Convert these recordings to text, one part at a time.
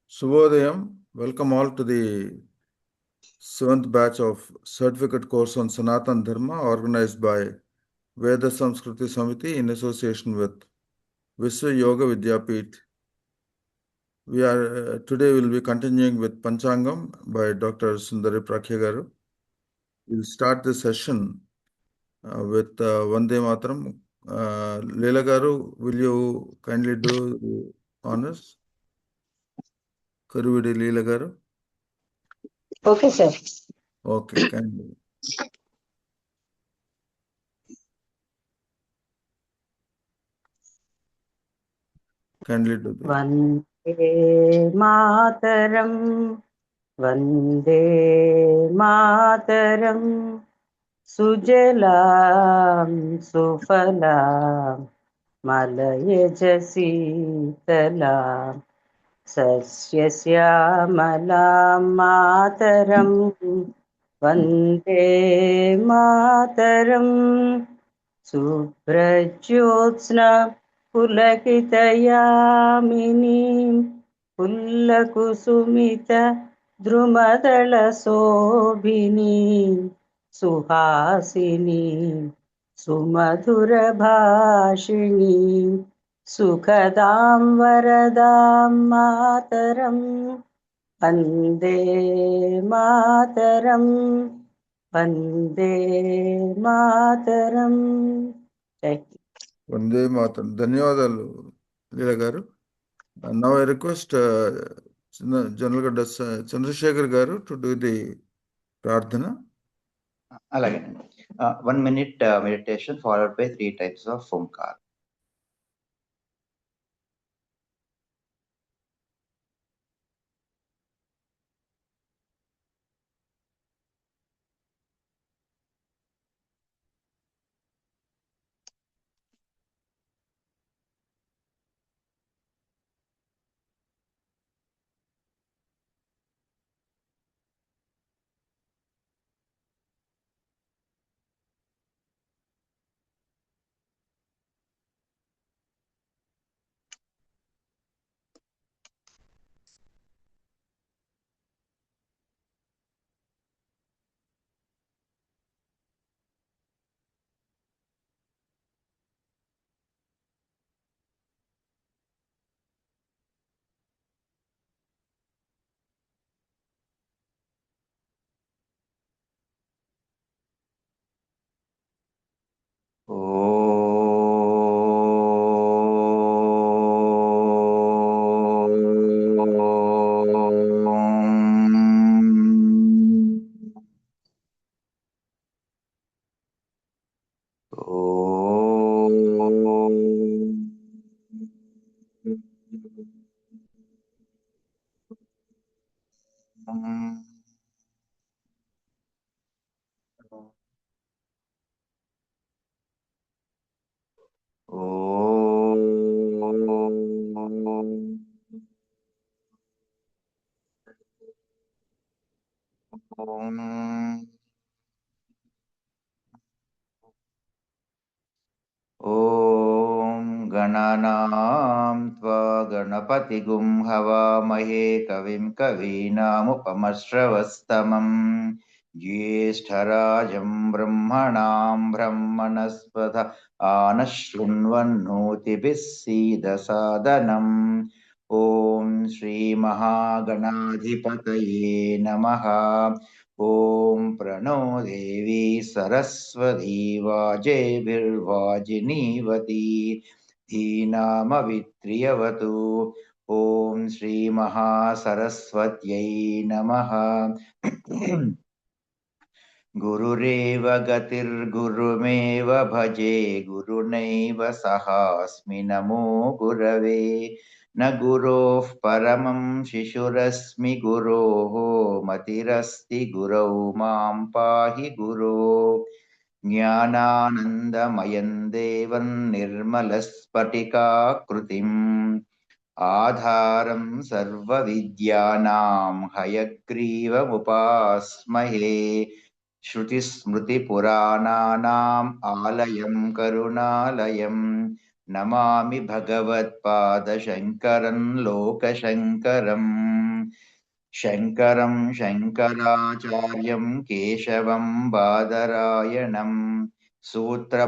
Subhodayam, welcome all to the 7th batch of certificate course on Sanatan Dharma organized by Veda Samskruti Samiti in association with Visva Yoga Vidyapith. Today we'll be continuing with Panchangam by Dr. Sundari Garu. We'll start the session with Vande Mataram. Leela Garu, will you kindly do the honors? Karuvidi Leela Garu? Okay, sir. Okay, kindly. Kindly do that. Vande Mataram, Vande Mataram, Sujalam, Sufalam, Malayaj Sitalam, Sasyasyaamalam Mataram, Vande Mataram, Subrajyotsna Pulakitayamini Pullakusumita Drumadala Sobhini Suhasini Sumadhura Bhashini Sukhadam Varadam Mataram Vande Mataram Vande Mataram. Vande Mataram. Dhanyawadalu, Leela Garu. And now I request General Chandrasekhar Garu to do the Prarthana. Alage. 1 minute meditation followed by 3 types of Omkar. Om Gananam Tva Ganapati-gum Havamahe Kavim Kavinam-upamasravastamam Jyeshtarajam Brahmanam Brahmanaspatha Anashunvannotibissida Sadanam Om Shri Mahaganadhipataye Namaha Om Prano Devi Saraswati Vajebhirvajinivati Dhinamavitriyavatu Om Shri Mahasaraswatyai Namaha Gurureva Gatir Gurumeva Bhaje Gurunaiva Sahasmi Namo Gurave Na Guroh Paramam Shishurasmi Guroho Matirasti Gurau Mam Pahi Guru Jnananandamayan Devan Nirmalaspatika Krutim Adharam Sarva Vidyanam Hayagriva Upasmahe Shruti Smriti Purananam Alayam Karunalayam Namami Bhagavatpada-shankaram Lokashankaram Shankaram Shankaracharyam Keshavam Badarayanam Sutra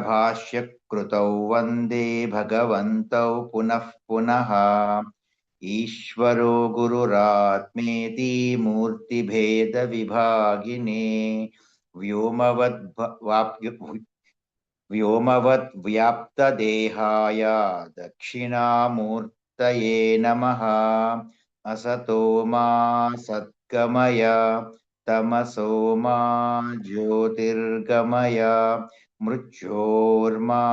Krutau Vande Bhagavantau Punah Punaha Ishvaro Gururatmeti Murti Bheda Vibhagine Vyomavad Vyapta Dehaya Dakshinamurtaye Namaha Asatoma Satgamaya Tamasoma Jyotirgamaya Mruchyorma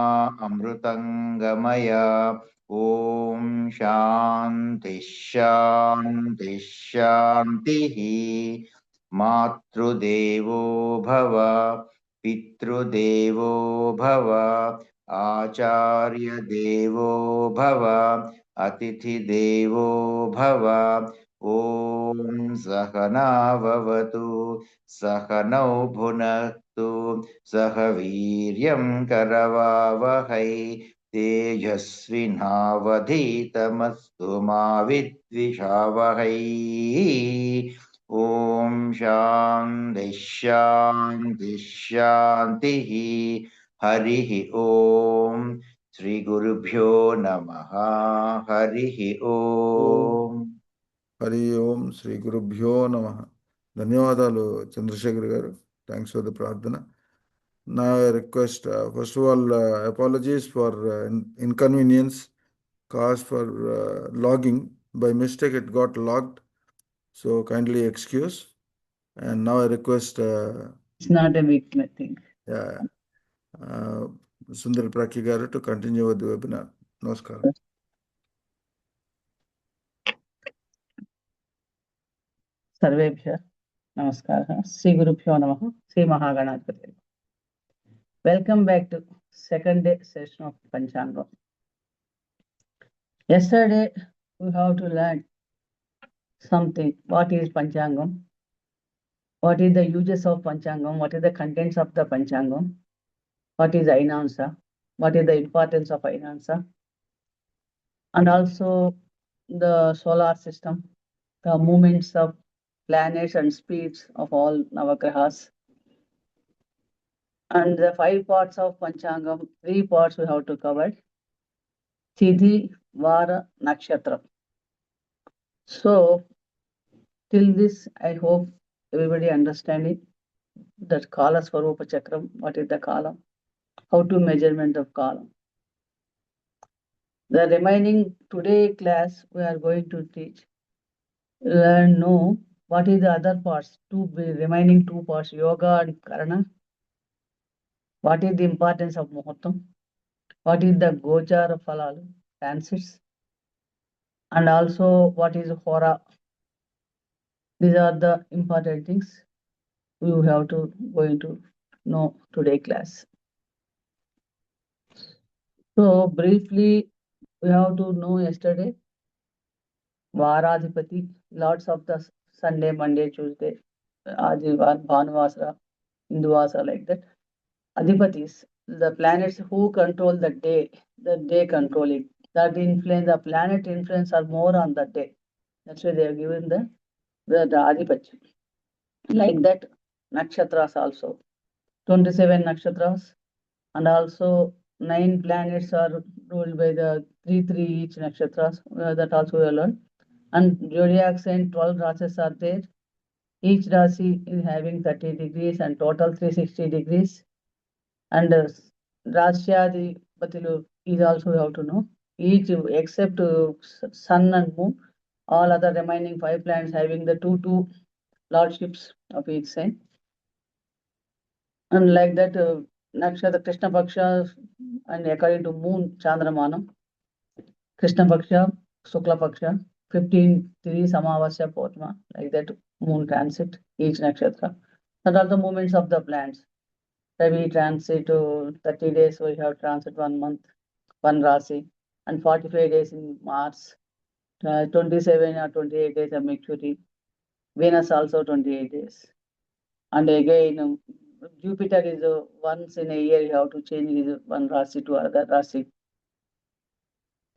Amrutangamaya Om Shanti Shanti Shanti Matrudevo Bhava Pitrudevo Bhava Acharya Devo Bhava Atithi Devo Bhava Om Sahana Vavatu Sahanau Bhunaktu Sahaviryam Karavavahai Tejasvinavadhitamastu ma vidvishavahai Om Shanti Shanti Shanti Harihi Om Sri Gurubhyo Namaha Harihi Om Hari Om Sri Gurubhyo Namaha. Dhanyavadalu Chandrasekhar garu. Thanks for the pradhana. Now I request, first of all, apologies for inconvenience caused for logging. By mistake, it got logged. So kindly excuse. And now I request, It's not a big thing. yeah, Sundari Prakhi garu to continue with the webinar. Namaskar. Sarvebhya Namaskar. Sri Gurubhyo Namaha. Sri Mahaganadhapati. Welcome back to second day session of Panchangam. Yesterday we have to learn something. What is Panchangam? What is the uses of Panchangam? What is the contents of the Panchangam? What is Ainansa? What is the importance of Ainansa? And also the solar system, the movements of planets and speeds of all Navagrahas. And the 5 parts of Panchangam, 3 parts we have to cover. Tithi, Vara, Nakshatra. So, till this, I hope everybody understanding that Kala Swarupa Chakram, what is the Kala, how to measurement of Kala. The remaining today class, we are going to teach, learn, know what is the other parts, remaining 2 parts, Yoga and Karana. What is the importance of Muhurtam? What is the Gochara Falalu, transits? And also what is Hora? These are the important things you have to going to know today class. So briefly, we have to know yesterday Varadhipati, lots of the Sunday, Monday, Tuesday, Adivar, Bhanuvasara, Hinduvasara, like that. Adhipatis, the planets who control the day controlling. That influence, the planet influence are more on the day. That's why they are given the Adhipati. Like that, nakshatras also. 27 nakshatras, and also 9 planets are ruled by the 3 each nakshatras. That also we learn. And zodiac sign 12 rasis are there. Each rasi is having 30 degrees and total 360 degrees. And Rashya Patilu is also we have to know. Each except Sun and Moon, all other remaining 5 planets having the 2 lordships of each sign. And like that, Nakshatra Krishna Paksha, and according to Moon Chandramanam, Krishna Paksha, Sukla Paksha, 15 3 Samavasya Potma, like that Moon transit each nakshatra. That are the movements of the planets. Ravi transit to 30 days, we have transit 1 month, 1 Rasi, and 45 days in Mars, 27 or 28 days of Mercury, Venus also 28 days. And again, Jupiter is once in a year, you have to change his 1 Rasi to other Rasi.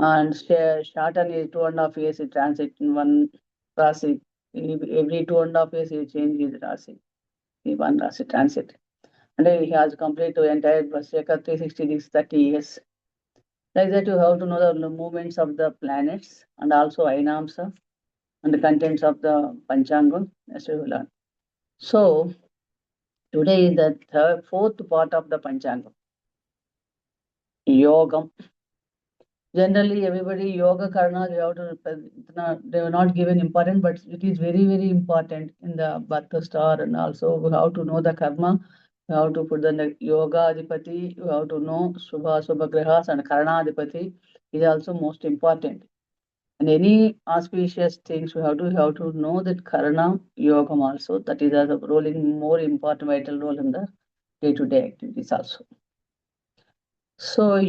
And Saturn is 2.5 years he transit in one Rasi. Every 2.5 years he change his Rasi. In one Rasi transit. And he has completed entire Vaseka 360 degrees 30 years. Like that, you have to know the movements of the planets and also Ainamsa and the contents of the Panchangam, as we will learn. So, today is the fourth part of the Panchangam. Yogam. Generally, everybody yoga karna they are not given important, but it is very, very important in the birth star, and also we have to know the karma. You have to put the yoga adipati, you have to know Subha grahas and karna adipati is also most important. And any auspicious things we have to know that karna yogam also, that is a rolling more important vital role in the day-to-day activities also. So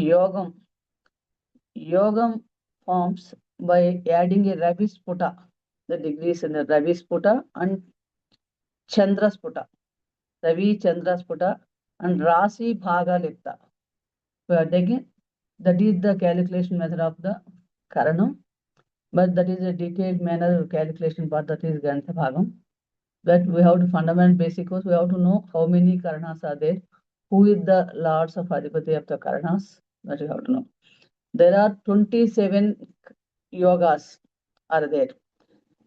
Yogam forms by adding a Ravi Sputa, the degrees in the Ravi Sputa and Chandra Sputa, Ravi Chandra Sputa and Rasi Bhaga Lipta. We are taking, that is the calculation method of the Karanam, but that is a detailed manner of calculation part, that is Gantha Bhagam. That we have to fundamental basic course, we have to know how many Karanas are there, who is the lords of Adipati of the Karanas, that we have to know. There are 27 yogas are there.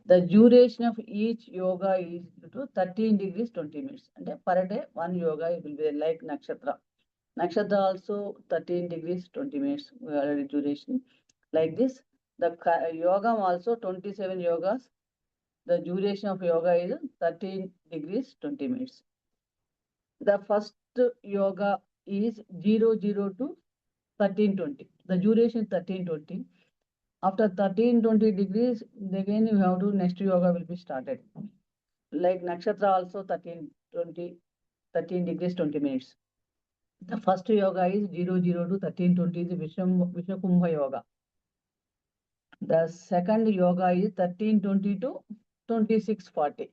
The duration of each yoga is to 13 degrees 20 minutes. And per day, one yoga will be like nakshatra. Nakshatra also 13 degrees 20 minutes duration. Like this, the yoga also 27 yogas. The duration of yoga is 13 degrees 20 minutes. The first yoga is 00 to 1320. The duration is 1320. After 1320 degrees, again you have to next yoga will be started. Like nakshatra also 13 degrees 20 minutes. The first yoga is 00 to 1320 is Vishwakumbha yoga. The second yoga is 1320 to 2640.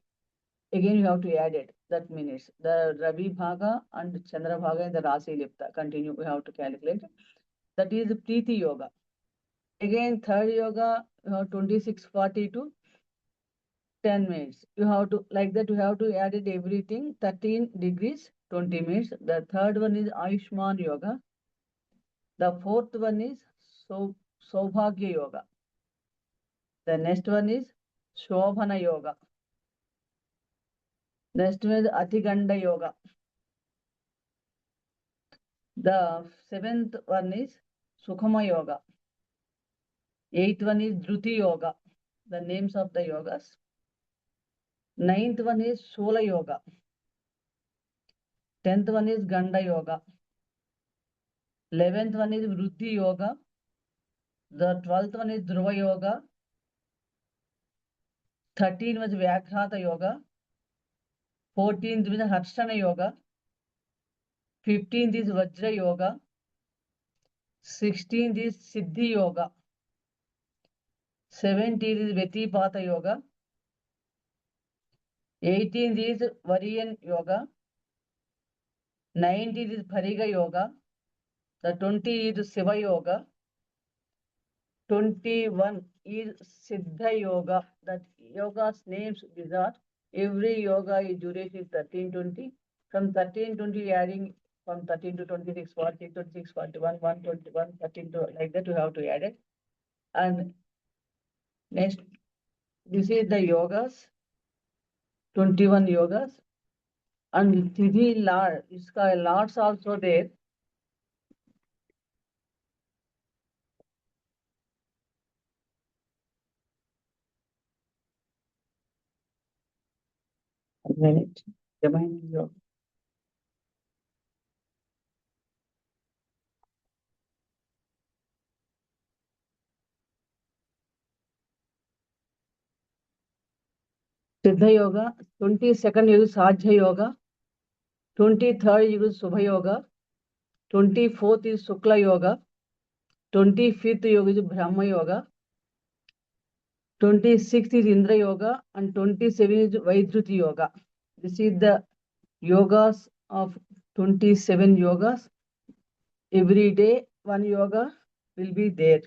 Again you have to add it, that minutes. The Ravi Bhaga and Chandra Bhaga in the Rasi Lipta. Continue, we have to calculate. That is Preeti yoga. Again, third yoga, you have 2640 to 10 minutes. You have to, like that, you have to add it everything, 13 degrees, 20 minutes. The third one is Ayushman yoga. The fourth one is Saubhagya yoga. The next one is Shobhana yoga. Next one is Atiganda yoga. The seventh one is Sukhama yoga. Eighth one is Dhruti yoga. The names of the yogas. Ninth one is Sola yoga. 10th one is Ganda yoga. 11th one is Vruddhi yoga. The 12th one is Dhruva yoga. 13th was Vyaghata yoga. 14th was Harshana yoga. 15th is Vajra yoga. 16th is Siddhi yoga. 17th is Vetipata yoga. 18th is Varian yoga. 19th is Pariga yoga. The 20 is Siva yoga. 21 is Siddha yoga. That yoga's names, these are every yoga is duration 1320. From 1320 adding from 13 to 26, 40, 26, 41, 121, 13 to like that you have to add it. And next, this is the yogas, 21 yogas. And Tidhi Lard, Iska Lords also there. A minute. Remaining yoga. Siddha yoga, 22nd is Sadhya yoga, 23rd is Subha yoga, 24th is Sukla yoga, 25th yoga is Brahma yoga, 26th is Indra yoga, and 27th is Vaidruti yoga. This is the yogas of 27 yogas. Every day one yoga will be there.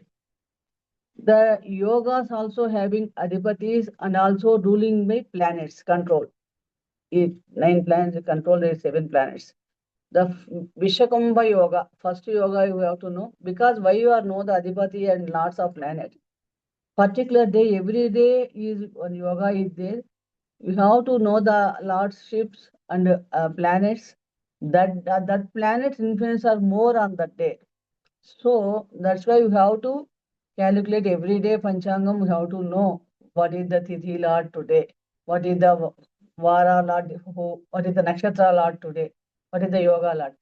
The yogas also having adhipatis and also ruling by planets control. If 9 planets control, there is 7 planets. The Vishakamba yoga, first yoga you have to know, because why you are know the adhipati and lots of planets. Particular day, every day is one yoga is there. You have to know the lordships and planets. That planets influence are more on that day. So that's why you have to calculate every day Panchangam. You have to know what is the Tithi Lord today, what is the Vara Lord, what is the Nakshatra Lord today, what is the Yoga Lord.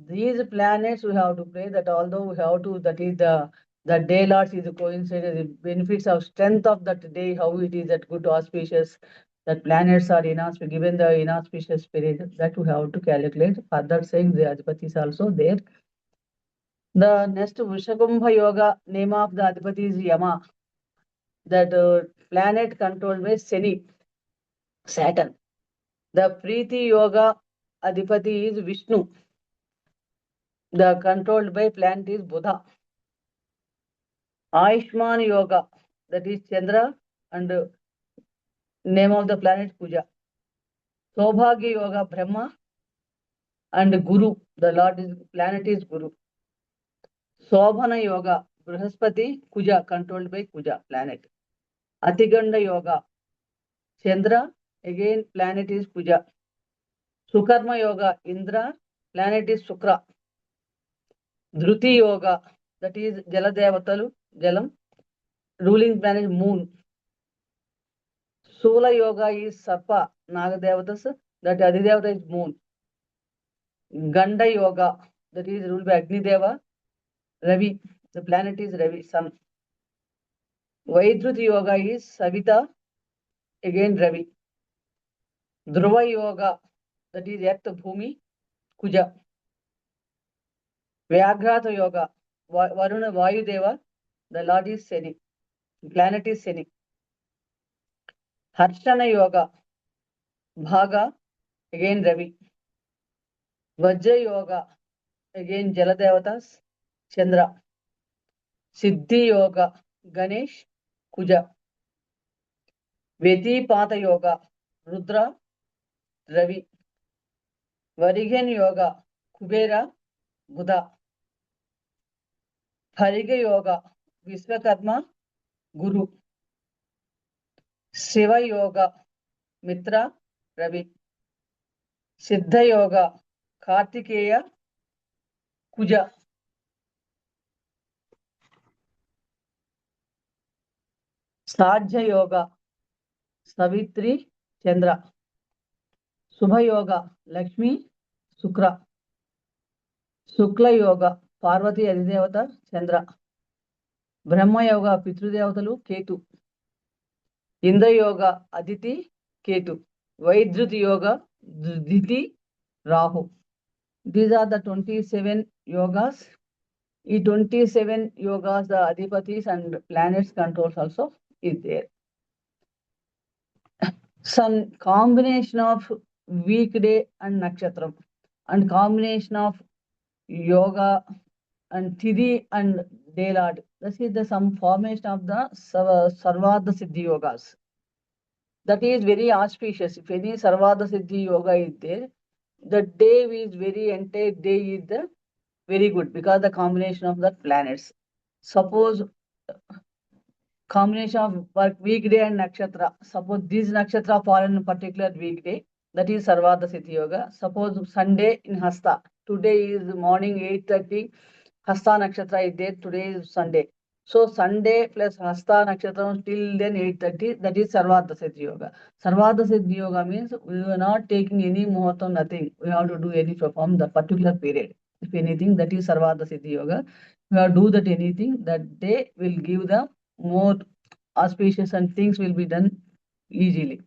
These planets we have to pray that although we have to, that is the day Lords is coincided, the benefits of strength of that day, how it is that good auspicious, that planets are inauspicious, given the inauspicious period, that we have to calculate. Further saying the Adhipati is also there. The next Vrishabhambha Yoga, name of the Adhipati is Yama. That planet controlled by Shani, Saturn. The Preeti Yoga Adhipati is Vishnu. The controlled by planet is Buddha. Aishman Yoga, that is Chandra, and name of the planet Puja. Sobhagya Yoga Brahma and Guru, the Lord is planet is Guru. Sobhana Yoga Brihaspati Kuja, controlled by Kuja planet. Atiganda Yoga Chandra, again planet is Kuja. Sukarma Yoga Indra, planet is Sukra. Dhruti Yoga, that is Jaladevatalu, Jalam, ruling planet Moon. Sula Yoga is Sarpa, Nagadevatas, that Adidevata is Moon. Ganda Yoga, that is ruled by Agni Deva, Ravi, the planet is Ravi, Sun. Vaidruti Yoga is Savita, again Ravi. Dhruva Yoga, that is Earth Bhumi, Kuja. Vyagrata Yoga, Varuna Vayudeva, the Lord is Shani, planet is Shani. Harshana Yoga, Bhaga, again Ravi. Vajra Yoga, again Jaladevatas, Chandra. Siddhi Yoga, Ganesh, Kuja. Vetipata Yoga, Rudra, Ravi. Varigan Yoga, Kubera, Buddha. Hariga Yoga, Vishwakarma, Guru. Shiva Yoga, Mitra, Ravi. Siddha Yoga, Kartikeya, Kuja. Sadhya Yoga, Savitri, Chandra. Subha Yoga, Lakshmi, Sukra. Shukla Yoga, Parvati Adidevata, Chandra. Brahma Yoga, Pitrudevatalu, Ketu. Indra Yoga, Aditi, Ketu. Vaidruti Yoga, Diti, Rahu. These are the 27 yogas. In 27 yogas, the Adhipatis and planets controls also is there. Some combination of weekday and nakshatram and combination of yoga and Tithi and day lord. This is the some formation of the Sarvada Siddhi yogas. That is very auspicious. If any Sarvada Siddhi yoga is there, the day is very entire day is the very good because the combination of the planets. Suppose combination of work weekday and nakshatra. Suppose this nakshatra fall in a particular weekday, that is Sarvada Siddhi Yoga. Suppose Sunday in Hasta. Today is morning 8:30. Hasta nakshatra is there. Today is Sunday. So Sunday plus Hasta nakshatra till then 8:30. That is Sarvada Siddhi Yoga. Sarvada Siddhi Yoga means we are not taking any muhurtam, nothing. We have to do any perform the particular period. If anything, that is Sarvada Siddhi Yoga. We have to do that anything that day will give the more auspicious and things will be done easily.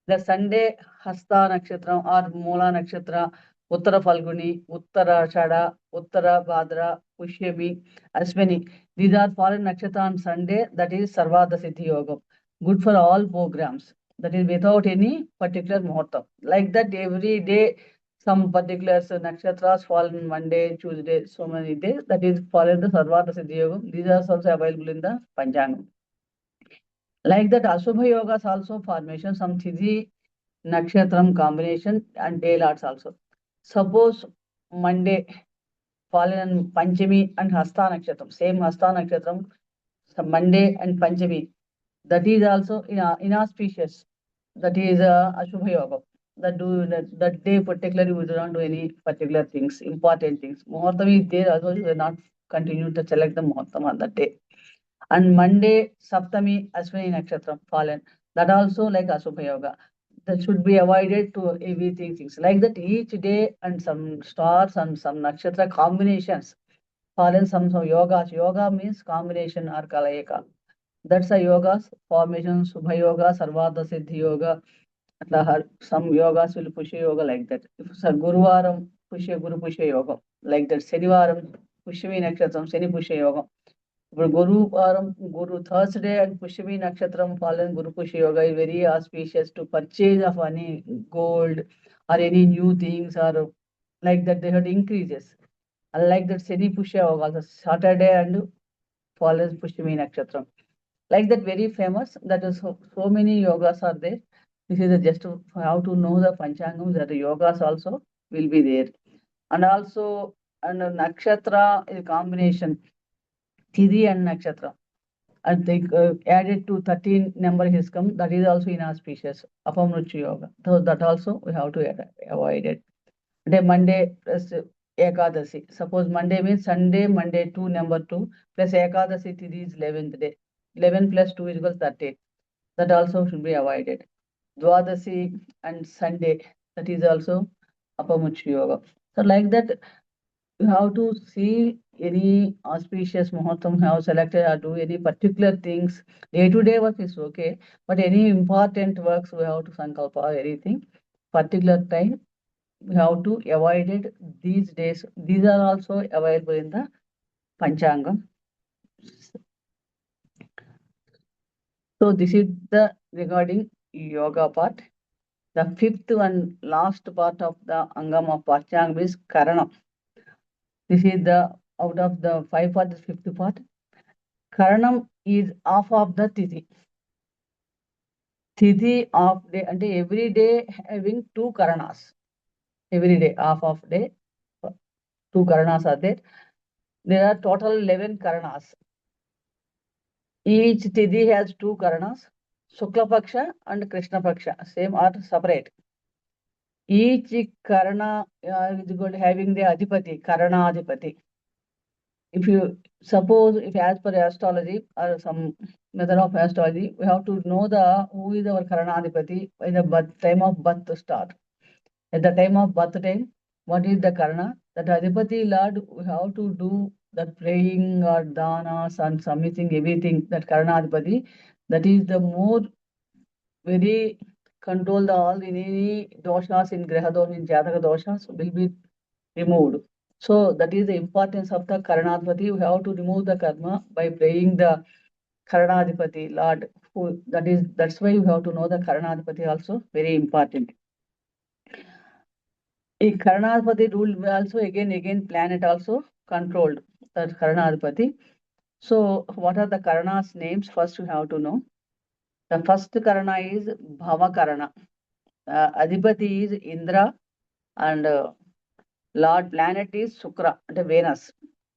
The Sunday Hasta Nakshatra or Mula Nakshatra, Uttara Falguni, Uttara Shada, Uttara Bhadra, Pushyami, Ashwini. These are fallen nakshatra on Sunday, that is Sarvada Siddhi Yoga. Good for all programs. That is without any particular muhurtam. Like that every day some particular nakshatras fall in Monday, Tuesday, so many days, that is follow the Sarvata Siddhi Yogam. These are also available in the Panchangam. Like that, Ashubha Yogas also formation, some Tithi, Nakshatram combination and day lots also. Suppose Monday fallen in Panchami and Hasta Nakshatram, same Hasta Nakshatram, some Monday and Panchami, that is also inauspicious. That is Ashubha Yoga. That day particularly we do not do any particular things, important things. Muhurtam is there, also we will not continue to select the Muhurtam on that day. And Monday, Saptami, Ashwini Nakshatram fallen. That also like Ashubha Yoga. That should be avoided to everything things. Like that each day and some stars and some nakshatra combinations fallen some yogas. Yoga means combination or kalayaka. That's a yogas, formation, Subha Yoga, Sarvada Siddhi Yoga. Some yogas will push yoga like that. If it's a Guruvaram, Pusha Guru Pusha Yoga. Like that, Shanivaram, Pushami Nakshatram, Shani Pusha Yoga. Guru Thursday and Pushami Nakshatram fallen Guru Pusha Yoga is very auspicious to purchase of any gold or any new things or like that they had increases. Unlike that Shani Pusha Yoga, also Saturday and fallen Pushami Nakshatram. Like that very famous, that is so many yogas are there. This is just how to know the Panchangam, that the yogas also will be there. And also, and nakshatra is a combination, Tithi and nakshatra. And they added to 13 number has come, that is also inauspicious, Apamruchi yoga. So that also we have to avoid it. Today Monday plus Ekadasi. Suppose Monday means Sunday, Monday 2, number 2, plus Ekadasi Tithi is 11th day. 11 plus 2 is equals 13. That also should be avoided. Dwadasi and Sunday, that is also Apamuchi yoga. So like that, you have to see any auspicious muhurtam have selected or do any particular things. Day-to-day work is okay, but any important works we have to sankalpa or anything. Particular time we have to avoid it these days. These are also available in the Panchangam. So this is the regarding yoga part. The fifth and last part of the Angam of Panchangam is Karanam. This is the out of the 5 part, the fifth part. Karanam is half of the Tithi. Tithi of day, and every day having 2 Karanas. Every day, half of day, 2 Karanas are there. There are total 11 Karanas. Each Tithi has 2 Karanas. Shukla Paksha and Krishna Paksha, same are separate. Each Karana is good having the Adipati, Karana Adipati. If you suppose, if as per astrology or some method of astrology, we have to know the who is our Karanadipati by the time of birth to start. At the time of birth time, what is the Karana? That Adipati Lord, we have to do that praying or danas and submitting everything, that Karanadipati, that is the more very control the all in any doshas in Graha doshas, in Jataka doshas will be removed. So that is the importance of the Karanadipati. We have to remove the karma by praying the Karanadipati Lord. That's why you have to know the Karanadipati also, very important. A Karanadipati rule also again planet also controlled that Karanadipati. So what are the Karanas names? First you have to know. The first Karana is Bhava Karana. Adipati is Indra and Lord planet is Shukra, Venus.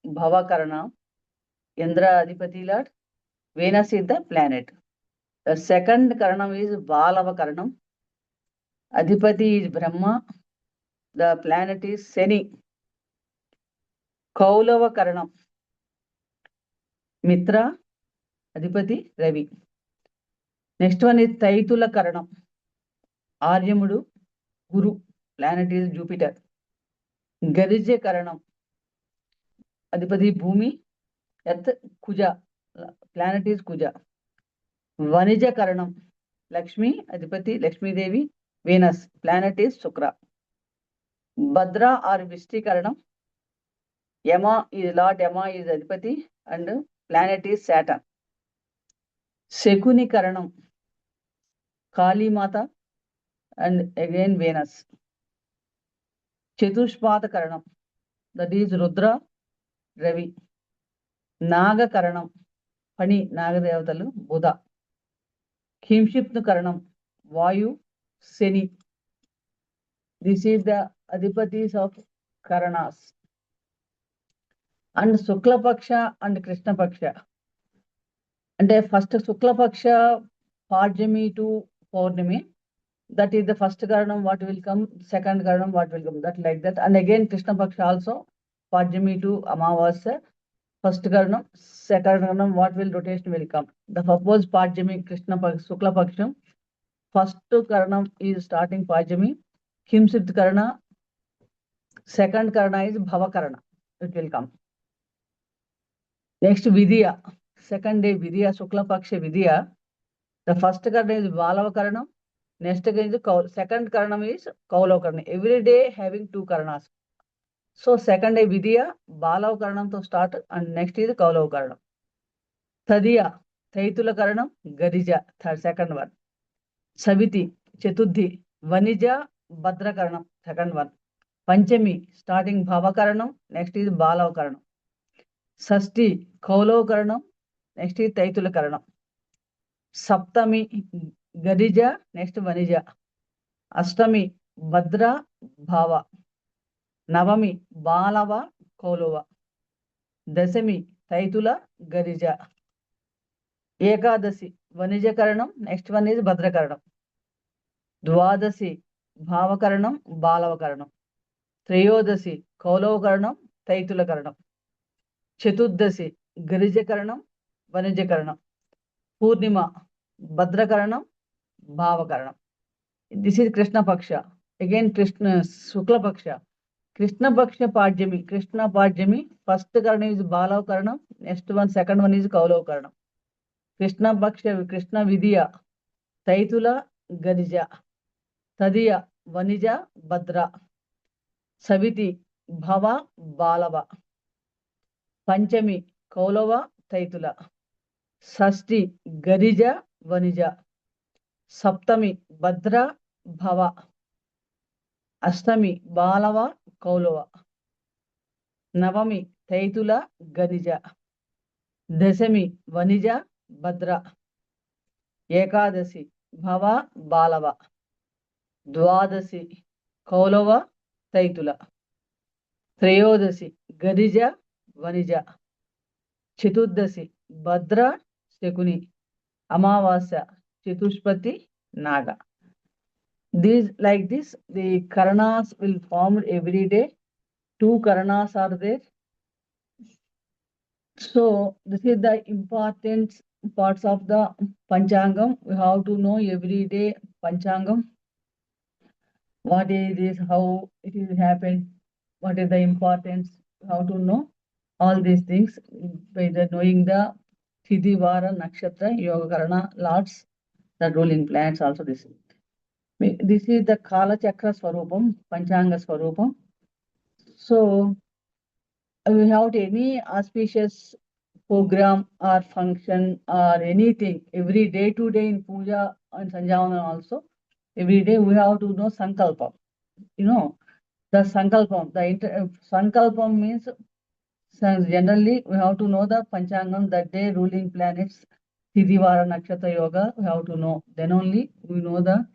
Bhava Karana, Indra Adipati Lord, Venus is the planet. The second Karanam is Balava Karanam. Adipati is Brahma. The planet is Shani. Kaulava Karanam. Mitra, Adipati, Ravi. Next one is Taitula Karanam. Aryamudu, Guru. Planet is Jupiter. Gadija Karanam. Adipati Bhumi. Earth, Kuja. Planet is Kuja. Vanija Karanam. Lakshmi, Adipati, Lakshmi Devi. Venus. Planet is Shukra. Bhadra or Vishti Karanam. Yama is Lord, Yama is Adipati and planet is Saturn. Sekuni Karanam. Kali Mata and again Venus. Chatushpata Karanam, that is Rudra, Ravi. Naga Karanam, Pani, Nagadevatalu, Buddha. Kimshipnu Karanam, Vayu, Seni. This is the Adhipatis of Karanas. And Sukla Paksha and Krishna Paksha. And first Sukla Paksha, Parjami to Purnami. That is the first Karanam, what will come, second Karanam, what will come, that like that. And again, Krishna Paksha also, Parjami to Amavasya, first Karanam, second Karanam, what will rotation will come. The suppose Parjami, Krishna Paksha, Sukla Paksham, first Karanam is starting Parjami, Kimsit Karana, second Karana is Bhava Karana, it will come. Next Vidya, second day Vidya, Sukla Paksha Vidya, the first Karana is Balava Karanam, next again is second Karanam is Kaulav Karana. Every day having two Karanas. So second day Vidya, Balav Karanam to start and next is Kaulav Karanam. Thadiya, Thaitula Karanam, Gadija, third second one. Saviti, Chetudhi, Vanija, Badra Karanam, second one. Panchami, starting Bhava Karanam, next is Balav Karanam. Sasti, Kaulav Karanam, next is Taitula Karanam. Saptami, Gadija, next Vanija. Ashtami, Badra, Bhava. Navami, Balava, Kaulava. Dasami, Taitula, Gadija. Ekadasi, Vanija Karanam, next one is Badra Karanam. Dwadasi, Bhava Karanam, Balava Karanam. Trayodasi, Kaulava Karanam, Taitula Karanam. Chetudasi, Girija Karanam, Vanija Karanam. Purnima, Badra Karanam, Bhava Karanam. This is Krishna Paksha. Again, Krishna Sukla Paksha. Krishna Paksha Pajami. Krishna Pajami. First Karanam is Balav Karanam. Next one, second one is Kaulav Karanam. Krishna Paksha, Krishna Vidya. Taitula, Gadija. Tadiya, Vanija, Badra. Saviti, Bhava, Balava. Panchami, Kaulava, Taitula. Sasti, Gadija, Vanija. Saptami, Badra, Bhava. Ashtami, Balava, Kaulava. Navami, Taitula, Gadija. Dasami, Vanija, Badra. Ekadasi, Bhava, Balava. Dwadasi, Kaulava, Taitula. Trayodasi, Gadija, Vanija. Chetudasi, Badra, Shekuni. Amavasya, Chatushpati, Naga. These like this, the Karanas will form every day. Two Karanas are there. So this is the important parts of the Panchangam. We have to know every day Panchangam. What is this, how it is happened, what is the importance, how to know all these things by the knowing the Tithi, Vara, Nakshatra, Yoga Karana, Lords, the ruling planets also this. This is the Kala Chakra Swarupam, Panchanga Swarupam. So we have any auspicious program or function or anything every day to day in puja and sanjavana also. Every day we have to know sankalpam. You know, the sankalpam, sankalpam means generally we have to know the Panchangam, that day ruling planets, Tithi, Vara, Nakshatra, Yoga, we have to know. Then only we know the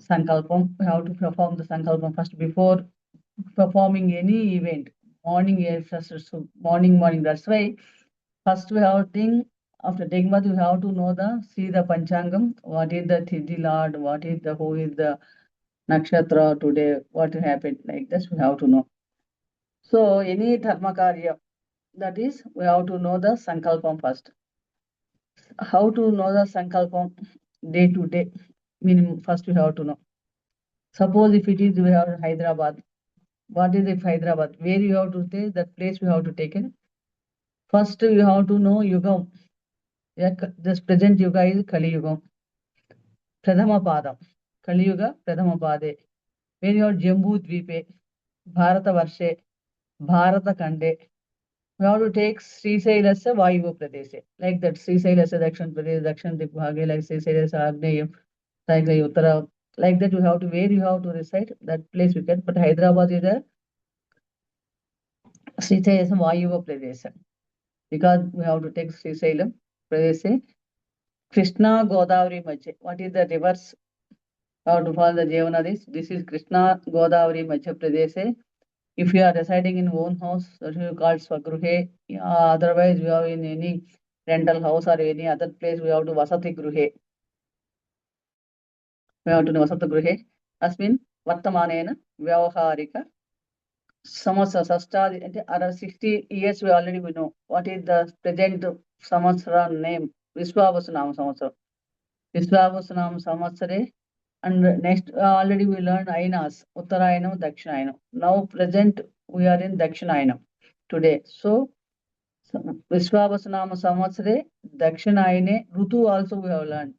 sankalpam. We have to perform the sankalpam first before performing any event. Morning, morning. That's why first we have to think, after taking bath, we have to know see the Panchangam, what is the Tithi Lord, what is the, who is the Nakshatra today, what happened, like this we have to know. So any dharma karya, that is, we have to know the sankalpam first. How to know the sankalpam day to day, minimum first we have to know. Suppose if it is we have Hyderabad, what is if Hyderabad, where you have to stay, that place we have to take in. First you have to know Yugam. This present Yuga is Kali Yugam. Pradhama Padam. Kali Yuga, Pradhama Pade. When you are Jambu Dvipe, Bharata Varshe, Bharata Kande, we have to take Srisailasya Vayu Pradeshe. Like that, Srisailasya Dakshan Pradesh, Dakshan Digbhage, like Srisailasya Agneyam, like Uttara. Like that, you have to, where you have to recite, that place you can. But Hyderabad is a Srisailam Vayuva Pradesha. Because we have to take Srisailam Pradesha. Krishna Godavari Madhya. What is the rivers? How to follow the Jevanadis? This is Krishna Godavari Madhya Pradesh. If you are residing in own house, that is called Swagruhe. Otherwise, we have in any rental house or any other place, we have to Vasati Gruhe. We have to know Vasati Gruhe. Asmin Vartamanena Vyavaharika Samasa Sasta. Around 60 years, we already know what is the present Samatsara name. Viswavasanam Samatsara. Viswavasanam Samatsare. And next, already we learned Ainas, Uttarayanam, Dakshinayana. Now, present, we are in Dakshinayana today. So, Vishwavasanama Samatsare, Dakshinayane, Rutu also we have learned.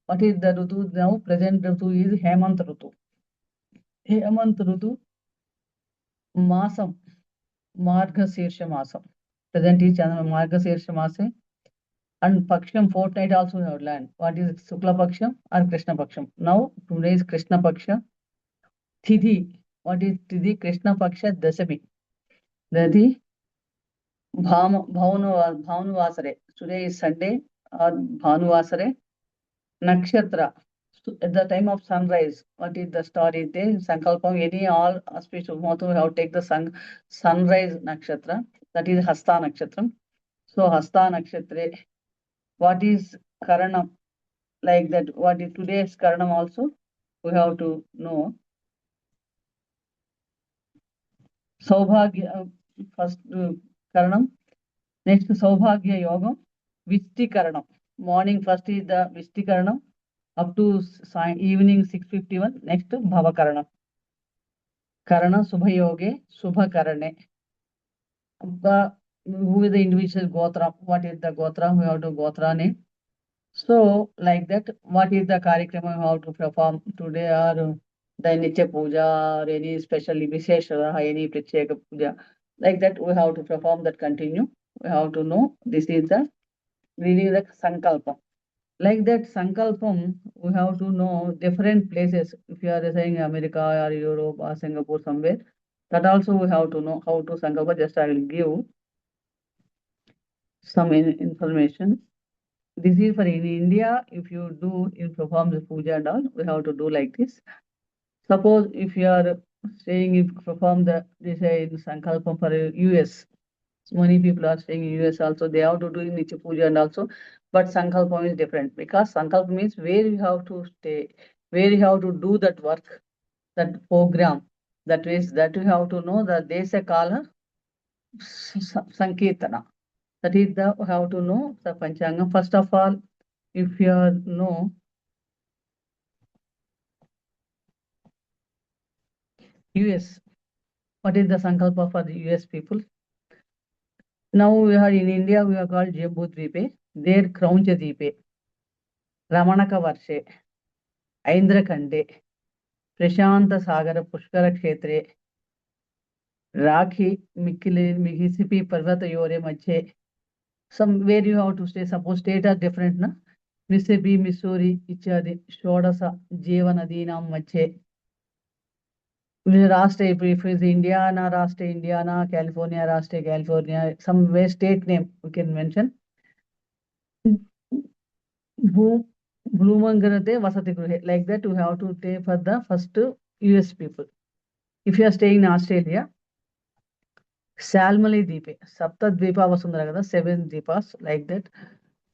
What is the Rutu now? Present Rutu is Hemant Rutu. Hemant Rutu, Masam, Marga Sirsha Masam. Present is Marga Sirsha Mase. And Paksham fortnight also we have learned. What is Sukla Paksham or Krishna Paksham? Now, today is Krishna Paksha. Tithi. What is Tithi? Krishna Paksha Dasami. Dadi Bhavanuvasare. Today is Sunday or Bhanuvasare. Nakshatra. At the time of sunrise, what is the star is there? Sankalpam, any all auspicious month, we have to take the sunrise nakshatra. That is Hasta Nakshatram. So Hasta Nakshatra. What is Karanam? Like that, what is today's Karanam also? We have to know. Saubhagya, first Karanam. Next Saubhagya Yogam. Vishti Karanam. Morning first is the Vishti Karanam. Up to evening 6:51. Next Bhava Karanam. Karana Subha Yoge, Subha Karane. Who is the individual Gotra? What is the Gotra? We have to Gotra name. So, like that, what is the Karikrama we have to perform today, or the Nitya Puja, or any special Vishesha, any Pricheka Puja? Like that, we have to perform that continue. We have to know this is the really the Sankalpa. Like that, Sankalpam, we have to know different places. If you are saying America or Europe or Singapore somewhere, that also we have to know how to Sankalpa. Just I will give some information. This is for in India. If you do in perform the puja and all, we have to do like this. Suppose if you are saying if perform the this in Sankalpam for US. Many people are staying in US also, they have to do Nitya Puja and also, but Sankalpam is different because Sankalpam means where you have to stay, where you have to do that work, that program. That means that you have to know the Desa Kala Sankirtana. That is the how to know the Panchangam. First of all, if you know US, what is the Sankalpa for the US people? Now we are in India, we are called Jambu Dvipe, there Krauncha Dvipe, Ramanaka Varshe, Aindra Kande, Prashanta Sagara Pushkara Kshetre, Rakhi Mihisipi Parvata Yore Mache. Somewhere you have to stay, suppose state are different, na? Mississippi, Missouri, Ichadi, Shodasa, Jevanadina Mache. Rasta, if it is Indiana, Rasta, Indiana, California, Rasta, California, somewhere state name we can mention. Blumangarate Vasati Gruhe. Like that, you have to take for the first US people. If you are staying in Australia, Salmali Deepe, Sapta Dvipa Vasundara, 7 Deepas, like that.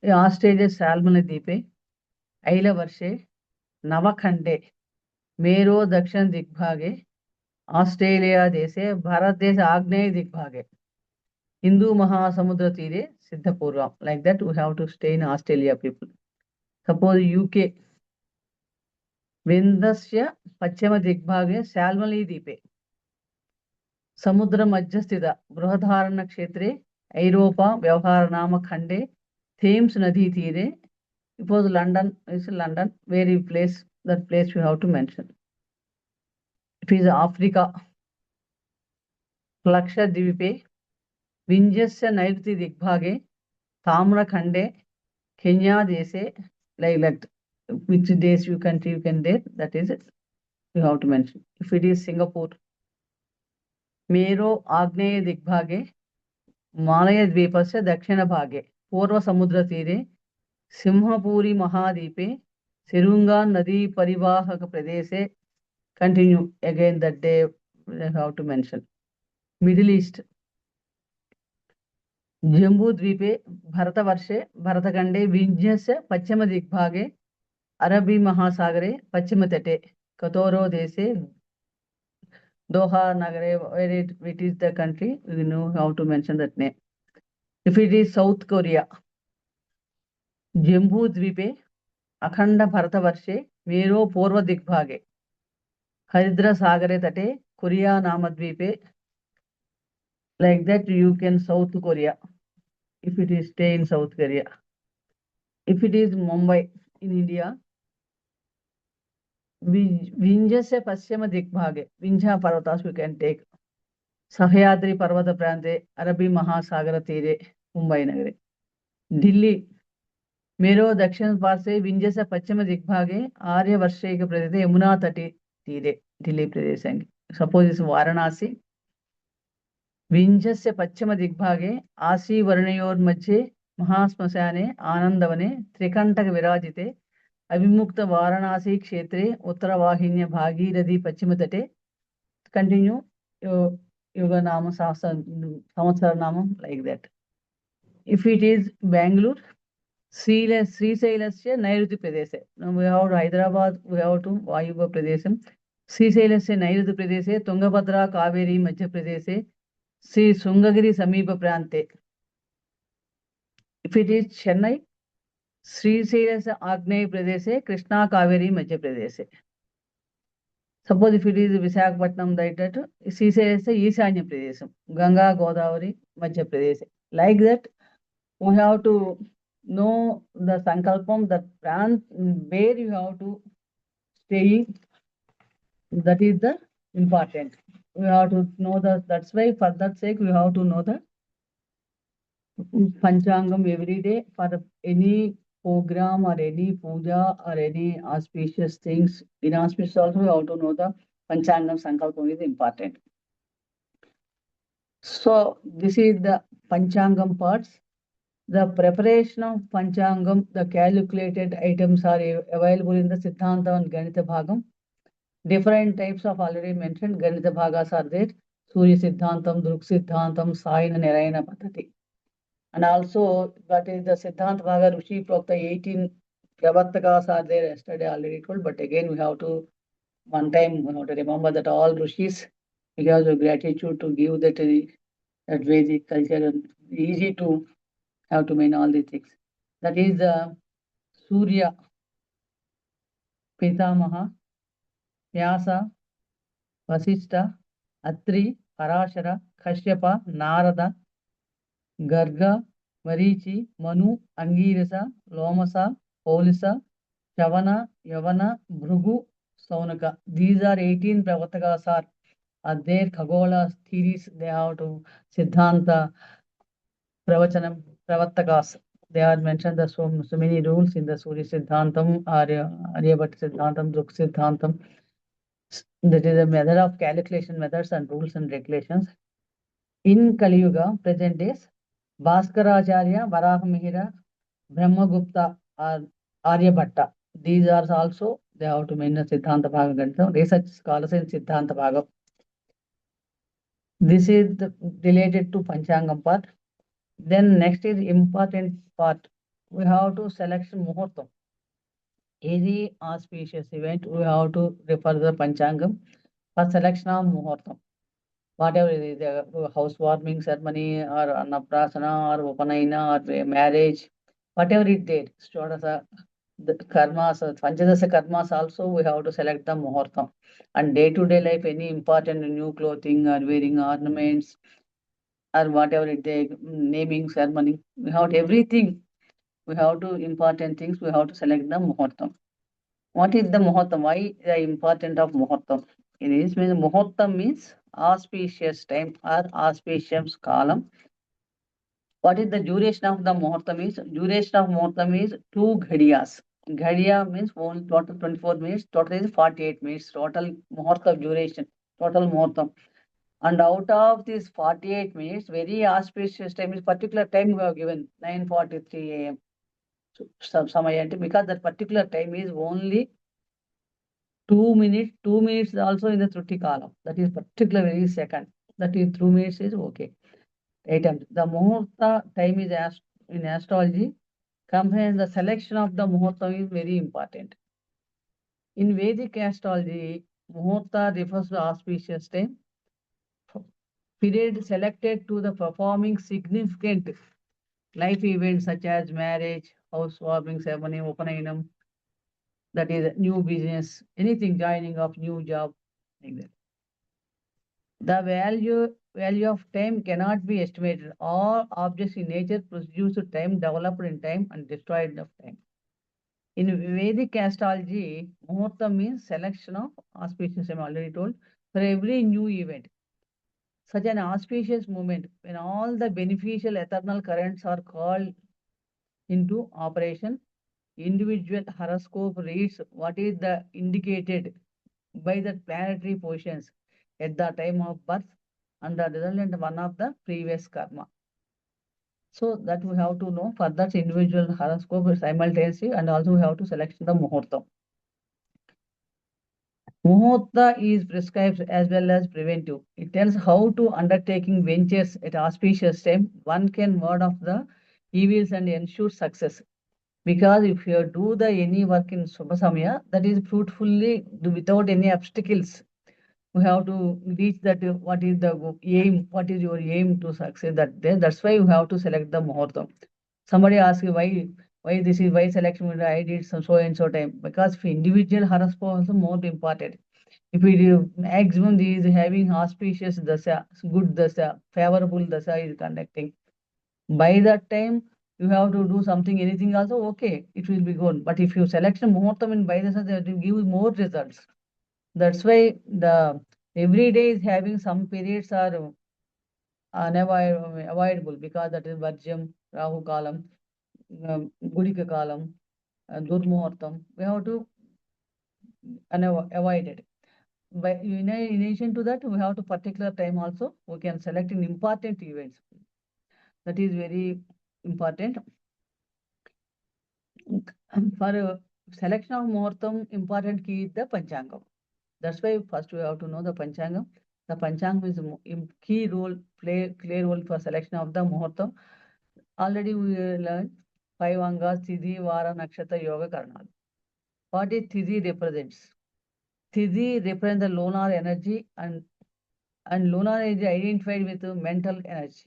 In Australia, Salmali Deepe, Aila Varshe, Navakhande, Mero Dakshan Digbhage, Australia Dese, Bharat Des Agne Digbhage, Hindu Mahasamudra Tire, Siddhapurva. Like that, we have to stay in Australia people. Suppose UK, Vindasya Pachama Digbhage, Salmali Deepe. Samudra Majjastida, Brahadharana Kshetre, Europa, Vyavaharanama Khande, Thames Nadi Tire. It was London, it's London, where you place, that place you have to mention. It is Africa, Laksha Dvipe, Vinjasya Nairti Digbhage, Tamra Khande, Kenya Dese, like that. Which days you can date, that is it. You have to mention. If it is Singapore, Mero Agney Digbhage, मालयद्वीपस्य दक्षिणभागे पूर्वसमुद्रतीरे सिंहपूरी महाद्वीपे सिरुंगा नदी परिवाहक प्रदेशे continue again that day I have to mention Middle East जम्बूद्वीपे भरतवर्षे भरतखण्डे विंध्यस्य पश्चिमदिग्भागे अरबी महासागरे पश्चिमतटे कतोरो देशे Doha Nagare, where it is the country, we know how to mention that name. If it is South Korea, Jambudvipe, Akhanda Bharatavarshe, Mero Purva Digbhage, Haridra Sagare Tate, Korea Namadvipe, like that you can South Korea, if it is stay in South Korea. If it is Mumbai in India, Vinjase Paschima Digbhage, Vinja Parvatas we can take. Sahyadri Parvata Prante, Arabi Mahasagara Tire, Mumbai Nagare. Delhi, Mero Dakshin Parse, Vinjasa Pachima Digbhage, Arya Varsheka Pradesh, Yamuna Tati Tire, Delhi Pradesh. Suppose it's Varanasi. Vinjasya Pachima Digbhage, Asi Varnayor Mache, Mahasmasane, Anandavane, Trikantaka Virajite, Avimukta Varanasi Kshetre, Uttara Bhagi Radi Pachimatate. Continue Yoga Nama Samatsar Nama like that. If it is Bangalore, Srisailasya Nairuti Pradesh. Now we have Hyderabad, we have to Vayuva Pradesh. Srisailasya Nairuti Pradesh, Tungabhadra Kaveri Madhya Pradesh, Sri Sungagiri Samipa Prante. If it is Chennai, Srisailasya Agnay Pradesh, Krishna Kaveri Madhya Pradesh. Suppose if it is Visakhapatnam, that Srisailasya Eastanya Pradesh, Ganga Godavari Madhya Pradesh. Like that, we have to know the Sankalpam, the plant where you have to stay. That is the important. We have to know that's why for that sake we have to know the Panchangam every day for any program or any puja or any auspicious things. In auspicious also we have to know the Panchangam Sankalpam is important. So this is the Panchangam parts. The preparation of Panchangam, the calculated items are available in the Siddhanta and Ganita Bhagam. Different types of already mentioned Ganita Bhagas are there. Surya Siddhantam, Druk Siddhantam, Sayana Narayana Paddhati. And also that is the Siddhanta Bhaga Rushi Prokta 18 Pravattakas are there yesterday already told, but again we have to one time we have to remember that all Rishis, because of gratitude to give that Vedic culture and easy to have to mean all these things. That is Surya, Pitamaha, Vyasa, Vasishta, Atri, Parashara, Kashyapa, Narada, Garga, Marichi, Manu, Angirasa, Lomasa, Polisa, Chavana, Yavana, Bhrugu, Saunaka. These are 18 Pravatakas are there. Khagola theories, they have to Siddhanta, Pravachanam, Pravatakas. They are mentioned the so many rules in the Surya Siddhantam, Aryabhatta Siddhantam, Druk Siddhantam. That is a method of calculation methods and rules and regulations. In Kali Yuga, present days, Bhaskaracharya, Varahamihira, Brahmagupta, Aryabhatta. These are also, they have to mention Siddhanta Bhaga. Research scholars in Siddhanta Bhaga. This is related to Panchangam part. Then next is important part. We have to select Muhurtam. Any auspicious event, we have to refer the Panchangam for selection of Muhurtam. Whatever it is, the housewarming ceremony or Annaprasana or Upanayana or marriage, whatever it did, Stodasa, the karmas, Panchadasa karmas also we have to select the Muhurtam. And day-to-day life, any important new clothing or wearing ornaments or whatever it is, naming ceremony, we have everything. We have to important things, we have to select the Muhurtam. What is the Muhurtam? Why the importance of Muhurtam? It is means Muhurtam means auspicious time or auspicious column. What is the duration of the Muhurtam is? Duration of Muhurtam is 2 Ghadiyas. Ghadiya means only total 24 minutes, total is 48 minutes, total Muhurtam duration, total Muhurtam. And out of these 48 minutes, very auspicious time is particular time we have given 9:43 a.m. So, because that particular time is only 2 minutes. 2 minutes also in the Truti column. That is particularly second. That is 2 minutes is okay. 8 times. The Muhurta time is in astrology. Compared the selection of the Muhurta is very important. In Vedic astrology, Muhurta refers to auspicious time. Period selected to the performing significant life events such as marriage, housewarming ceremony, Upanayinam, that is new business, anything, joining of new job, like that. The value of time cannot be estimated. All objects in nature produce time, developed in time, and destroyed of time. In Vedic astrology, Muhurta means selection of auspicious time, already told, for every new event. Such an auspicious moment when all the beneficial eternal currents are called into operation, individual horoscope reads what is the indicated by the planetary positions at the time of birth and the resultant one of the previous karma. So that we have to know for that individual horoscope simultaneously, and also we have to select the Muhurta. Muhurta is prescribed as well as preventive. It tells how to undertaking ventures at auspicious time. One can ward off the evils and ensure success. Because if you do the any work in Subha Samaya, that is fruitfully without any obstacles. We have to reach that what is the aim, what is your aim to succeed that day. That's why you have to select the Muhurta. Somebody asks you why this is why selection I did so and so time. Because for individual horoscope also more important. If we do maximum is having auspicious dasa, good dasa, favorable dasa is conducting. By that time you have to do something, anything also okay, it will be good. But if you select a Muhurtam in by dasa, they will give more results. That's why the every day is having some periods are unavoidable, because that is Varjam, Rahu Kalam, Gudika Kalam, Durmuhurtam. We have to avoid it. But in addition to that, we have to particular time also, we can select in important events. That is very important. For selection of Muhurtam, important key is the Panchangam. That's why first we have to know the Panchangam. The Panchangam is a key role, play role for selection of the Muhurtam. Already we learned 5 Angas, Tithi, Vara, Nakshatra, Yoga, Karnal. What is Tithi represents? Tithi represents the lunar energy, and lunar is identified with mental energy.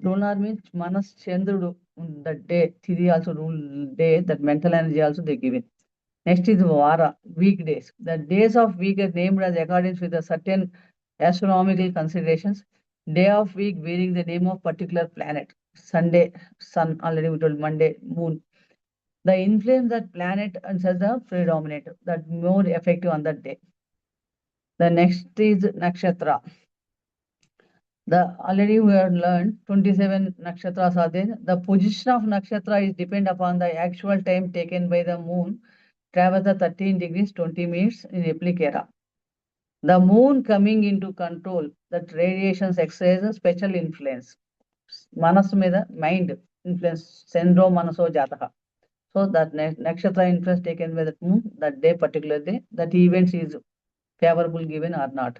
Lunar means Manas Chandrudu, the day, Tithi also rule day, that mental energy also they give it. Next is Vara, weekdays. The days of week are named as accordance with a certain astronomical considerations. Day of week bearing the name of particular planet. Sunday, sun, already we told, Monday, moon. The influence that planet and such the predominate, that more effective on that day. The next is Nakshatra. Already we have learned 27 nakshatras are there. The position of nakshatra is depend upon the actual time taken by the moon, travel the 13 degrees 20 minutes in Eplic era. The moon coming into control, that radiations exercise a special influence. Manas meda, mind influence, Sendro Manaso Jataka. So that nakshatra influence taken by that moon, that day, particular day, that events is favorable given or not.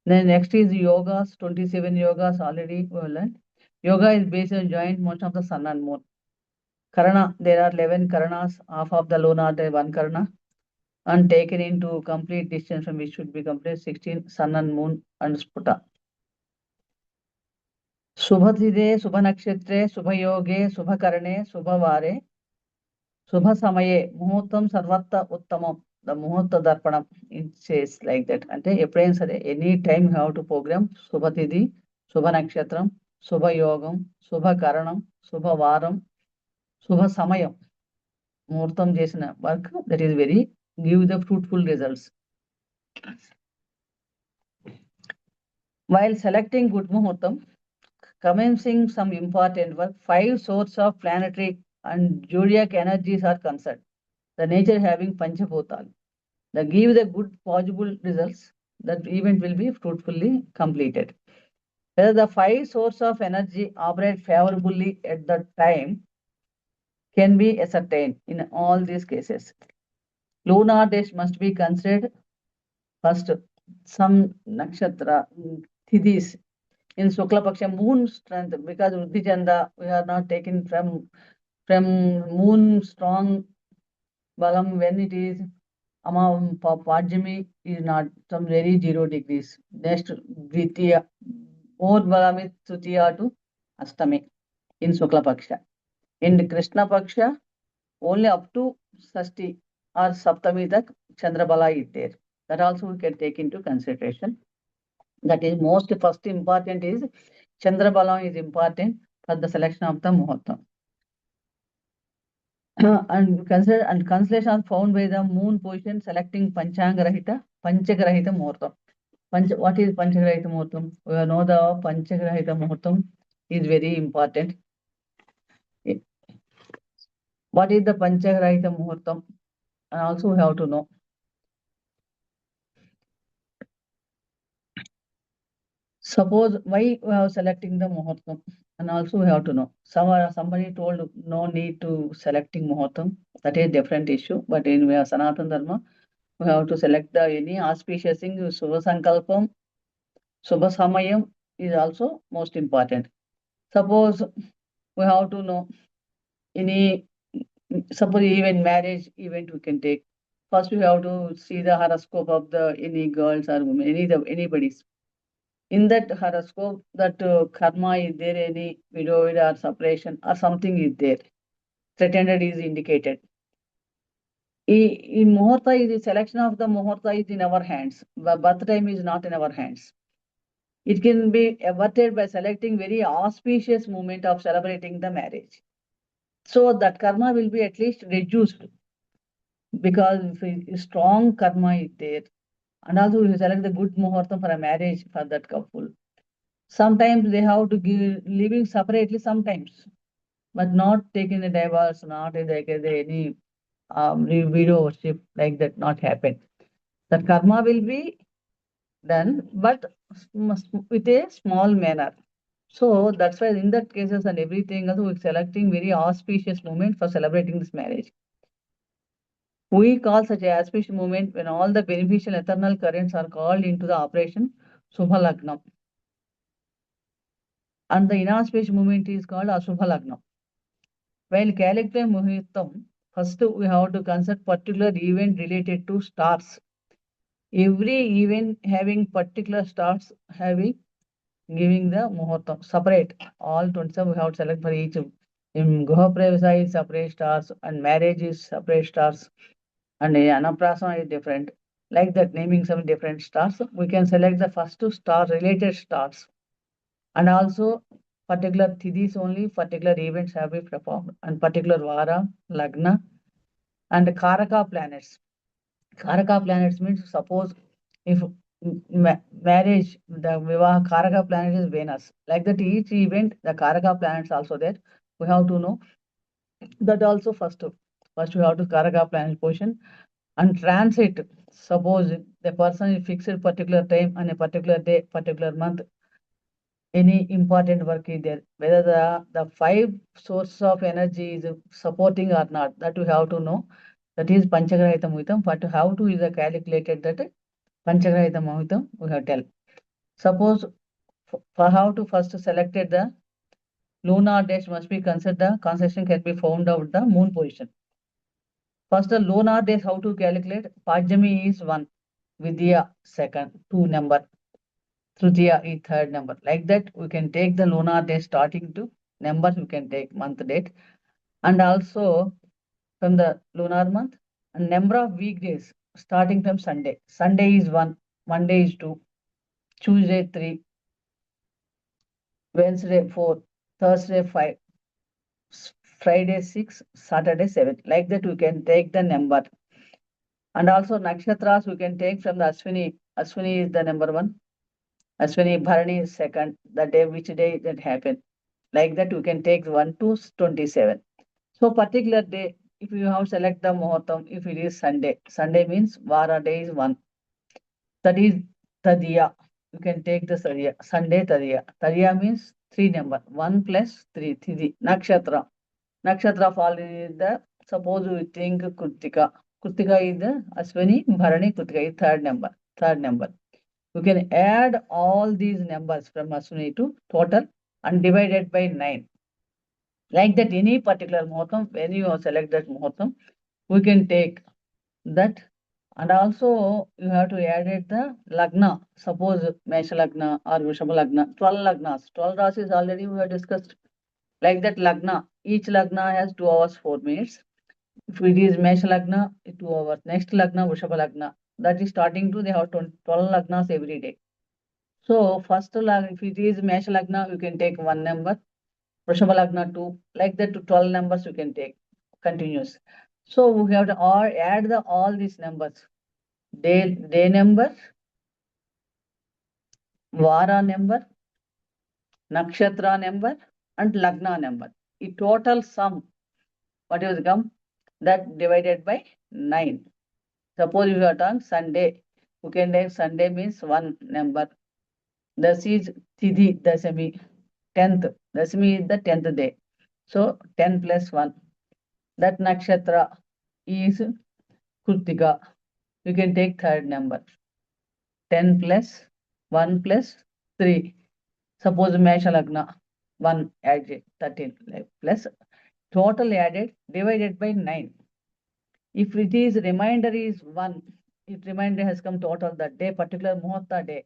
Then next is yogas, 27 yogas already we learned. Yoga is based on joint motion of the sun and moon. Karana, there are 11 karanas, half of the lunar, there 1 karana. And taken into complete distance from which should be complete 16 sun and moon and sputa. Subhathide, Subhanakshetre, Subhayoge, Subhakarane, Subhavare, Subhasamaye, Muhurtam Sarvatta Uttamam. The Muhurta Darpanam, it says like that. And any time you have to program Subhathidi, Subhanakshetram, Subhayogam, Subhakaranam, Subhavaram, Subhasamayam. Muhurtam Jesana work that is very give the fruitful results. While selecting good Muhurtam, commencing some important work, 5 sources of planetary and zodiac energies are concerned. The nature having Panchabhutal. They give the good possible results. that event will be fruitfully completed. Whether the 5 sources of energy operate favorably at that time can be ascertained in all these cases. Lunar days must be considered first. Some nakshatra thidis in Shukla Paksha moon strength, because Vruddhi Chanda we are not taken from moon strong balam when it is Pajami is not some very 0 degrees. Next Dvitiya, more balam is Tritiya to Astami in Shukla Paksha. In Krishna Paksha, only up to Sasti or Saptami tak Chandrabala is there. That also we can take into consideration. That is most first important is Chandrabala is important for the selection of the Muhurtam. And constellation are found by the moon position selecting Panchagrahita Muhurtam. What is Panchagrahita Muhurtam? We know the Panchagrahita Muhurtam is very important. What is the Panchagrahita Muhurtam? And also we have to know. Suppose why we are selecting the Muhurtam, and also we have to know. Somebody told no need to selecting Muhurtam. That is a different issue. But in Sanatana Dharma, we have to select the any auspicious thing. Subha Sankalpam, Subha Samayam is also most important. Suppose we have to know any, suppose even marriage event we can take. First we have to see the horoscope of the any girls or women, anybody's. In that horoscope, that karma is there, any widowhood or separation or something is there. Threatened is indicated. In Muhurta, the selection of the Muhurta is in our hands. The birth time is not in our hands. It can be averted by selecting very auspicious moment of celebrating the marriage. So that karma will be at least reduced, because if strong karma is there. And also we select the good Muhurtam for a marriage for that couple. Sometimes they have to give living separately sometimes, but not taking a divorce, not like any widowship like that, not happen. That karma will be done, but with a small manner. So that's why in that cases and everything, also we're selecting very auspicious moment for celebrating this marriage. We call such an auspicious moment when all the beneficial eternal currents are called into the operation Subha Lagnam. And the inauspicious moment is called Ashubha Lagnam. While calculating Muhurtam, first we have to consider particular event related to stars. Every event having particular stars giving the Muhurtam separate. All 27 we have to select for each. In Guhapravesa is separate stars, and marriage is separate stars, and Anaprasana is different. Like that, naming some different stars, we can select the first two star related stars. And also particular thidis only, particular events have been performed, and particular vara, lagna, and karaka planets. Karaka planets means suppose if marriage, the Vivaha Karaka planet is Venus. Like that, each event, the Karaka planets also there. We have to know that also first. First we have to Karaka planet position and transit. Suppose the person is fixed particular time on a particular day, particular month, any important work is there, whether the 5 sources of energy is supporting or not, that we have to know. That is Panchagrahita Muhitam. But how to is calculated that Panchagrahita Muhitam we have tell. Suppose for how to first selected the lunar days must be considered, the constellation can be found out the moon position. First the lunar days how to calculate. Pajami is 1, Vidya second, 2 number. Tritiya is third number. Like that, we can take the lunar day starting to numbers, we can take month date. And also from the lunar month, and number of weekdays starting from Sunday. Sunday is 1, Monday is 2, Tuesday 3, Wednesday 4, Thursday 5, Friday 6, Saturday 7. Like that, we can take the number. And also nakshatras we can take from the Ashwini. Ashwini is the number 1. Ashwini Bharani is second, the day which day that happened. Like that, we can take 1 to 27. So particular day, if you have select the Muhurtam, if it is Sunday, Sunday means Vara day is 1. That is Tadiya. You can take the Tadiya. Sunday Tadiya. Tadiya means 3 number. 1 plus 3. Thidi. Nakshatra. Nakshatra fall in the, suppose we think Kritika. Kritika is the Aswini, Bharani, Kritika is third number. Third number. You can add all these numbers from Aswini to total and divided by 9. Like that, any particular muhurtam, when you select that muhurtam, we can take that. And also you have to add it the lagna. Suppose Mesha lagna or Vrishabha lagna, 12 lagnas. 12 rasis already we have discussed. Like that lagna, each lagna has 2 hours 4 minutes. If it is Mesha lagna, 2 hours. Next lagna, Vrishabha lagna. That is starting to, they have 12 lagnas every day. So first if it is Mesha lagna, you can take 1 number. Vrishabha lagna 2. Like that to 12 numbers you can take continuous. So we have to add all these numbers. Day number, Vara number, Nakshatra number, and Lagna number. The total sum, what is come? That divided by 9. Suppose if you are talking Sunday, you can take Sunday means 1 number. This is Tidhi Dasami, 10th. Dasami is the 10th day. So 10 plus 1. That Nakshatra is Kritika. You can take third number. 10 plus 1 plus 3. Suppose Mesha Lagna, 1 added 13 plus total added divided by 9. If it is remainder is 1, if remainder has come total that day, particular muhurta day,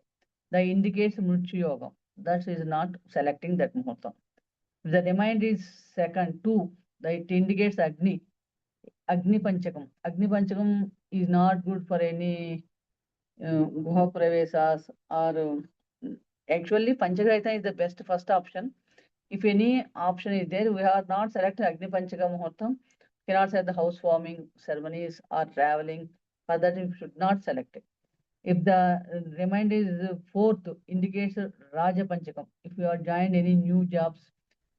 that indicates Mrityu Yoga. That is not selecting that muhurta. If the remainder is second 2, that it indicates Agni. Agni Panchakam. Agni Panchakam is not good for any Guha Pravesas or actually Panchagrahita is the best first option. If any option is there, we have not selected Agni Panchaka Muhurtam, cannot say the housewarming ceremonies or traveling. For that, we should not select it. If the remainder is fourth, indicates Raja Panchakam. If you are joined any new jobs,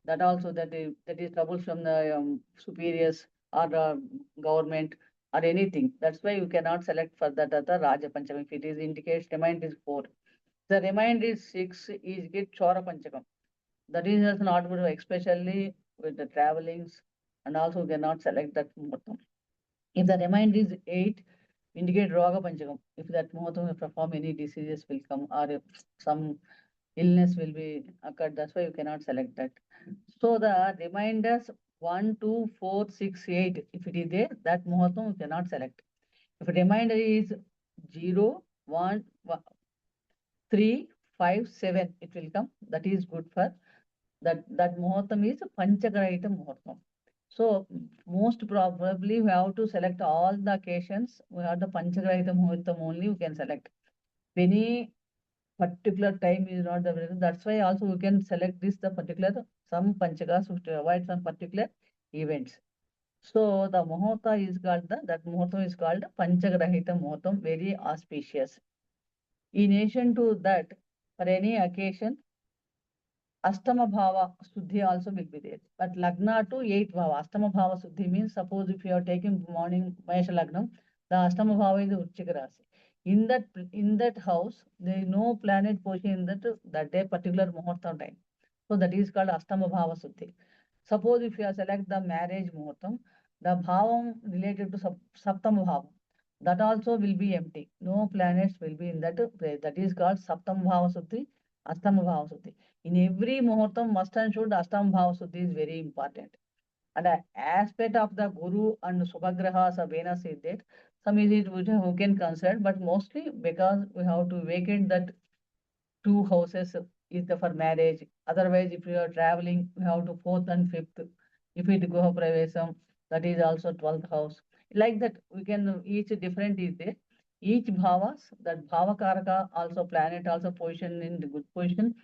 that also that is troubles from the superiors or government or anything. That's why you cannot select for that the Raja Panchakam. If it is indicates remainder is 4. The remainder is 6 is get Chora Panchakam. That is also not good, especially with the travelings, and also we cannot select that muhurtam. If the remainder is 8, indicate Roga Panchakam. If that muhurtam will perform, any diseases will come or if some illness will be occurred. That's why you cannot select that. So the reminders 1, 2, 4, 6, 8, if it is there, that muhurtam you cannot select. If remainder is 0, 1, 3, 5, 7, it will come. That is good for that muhurtam is Panchagrahita muhurtam. So most probably we have to select all the occasions. We have the Panchagrahita muhurtam only we can select. Any particular time is not the, that's why also we can select this the particular some Panchagas to avoid some particular events. So the muhurta is called that muhurtam is called Panchagrahita muhurtam, very auspicious. In addition to that, for any occasion, Astama Bhava Suddhi also will be there. But Lagna to 8th Bhava. Astama Bhava Suddhi means suppose if you are taking morning Mahesha Lagnam, the Astama Bhava is the Vrishchika Rasi. In that house, there is no planet position in that day particular Muhurtam time. So that is called Astama Bhava Suddhi. Suppose if you are select the marriage Muhurtam, the Bhavam related to Saptama Bhava, that also will be empty. No planets will be in that place. That is called Saptama Bhava Suddhi, Astama Bhava Suddhi. In every muhurtam, must and should Astam Bhava Suddhi is very important. And an aspect of the Guru and Subhagrahas of Venus is that some is it who can consider, but mostly because we have to vacate that 2 houses is the for marriage. Otherwise, if you are traveling, we have to 4th and 5th. If it Guha Pravesam, that is also 12th house. Like that, we can each different is there. Each bhavas, that bhava karaka also planet also position in the good position.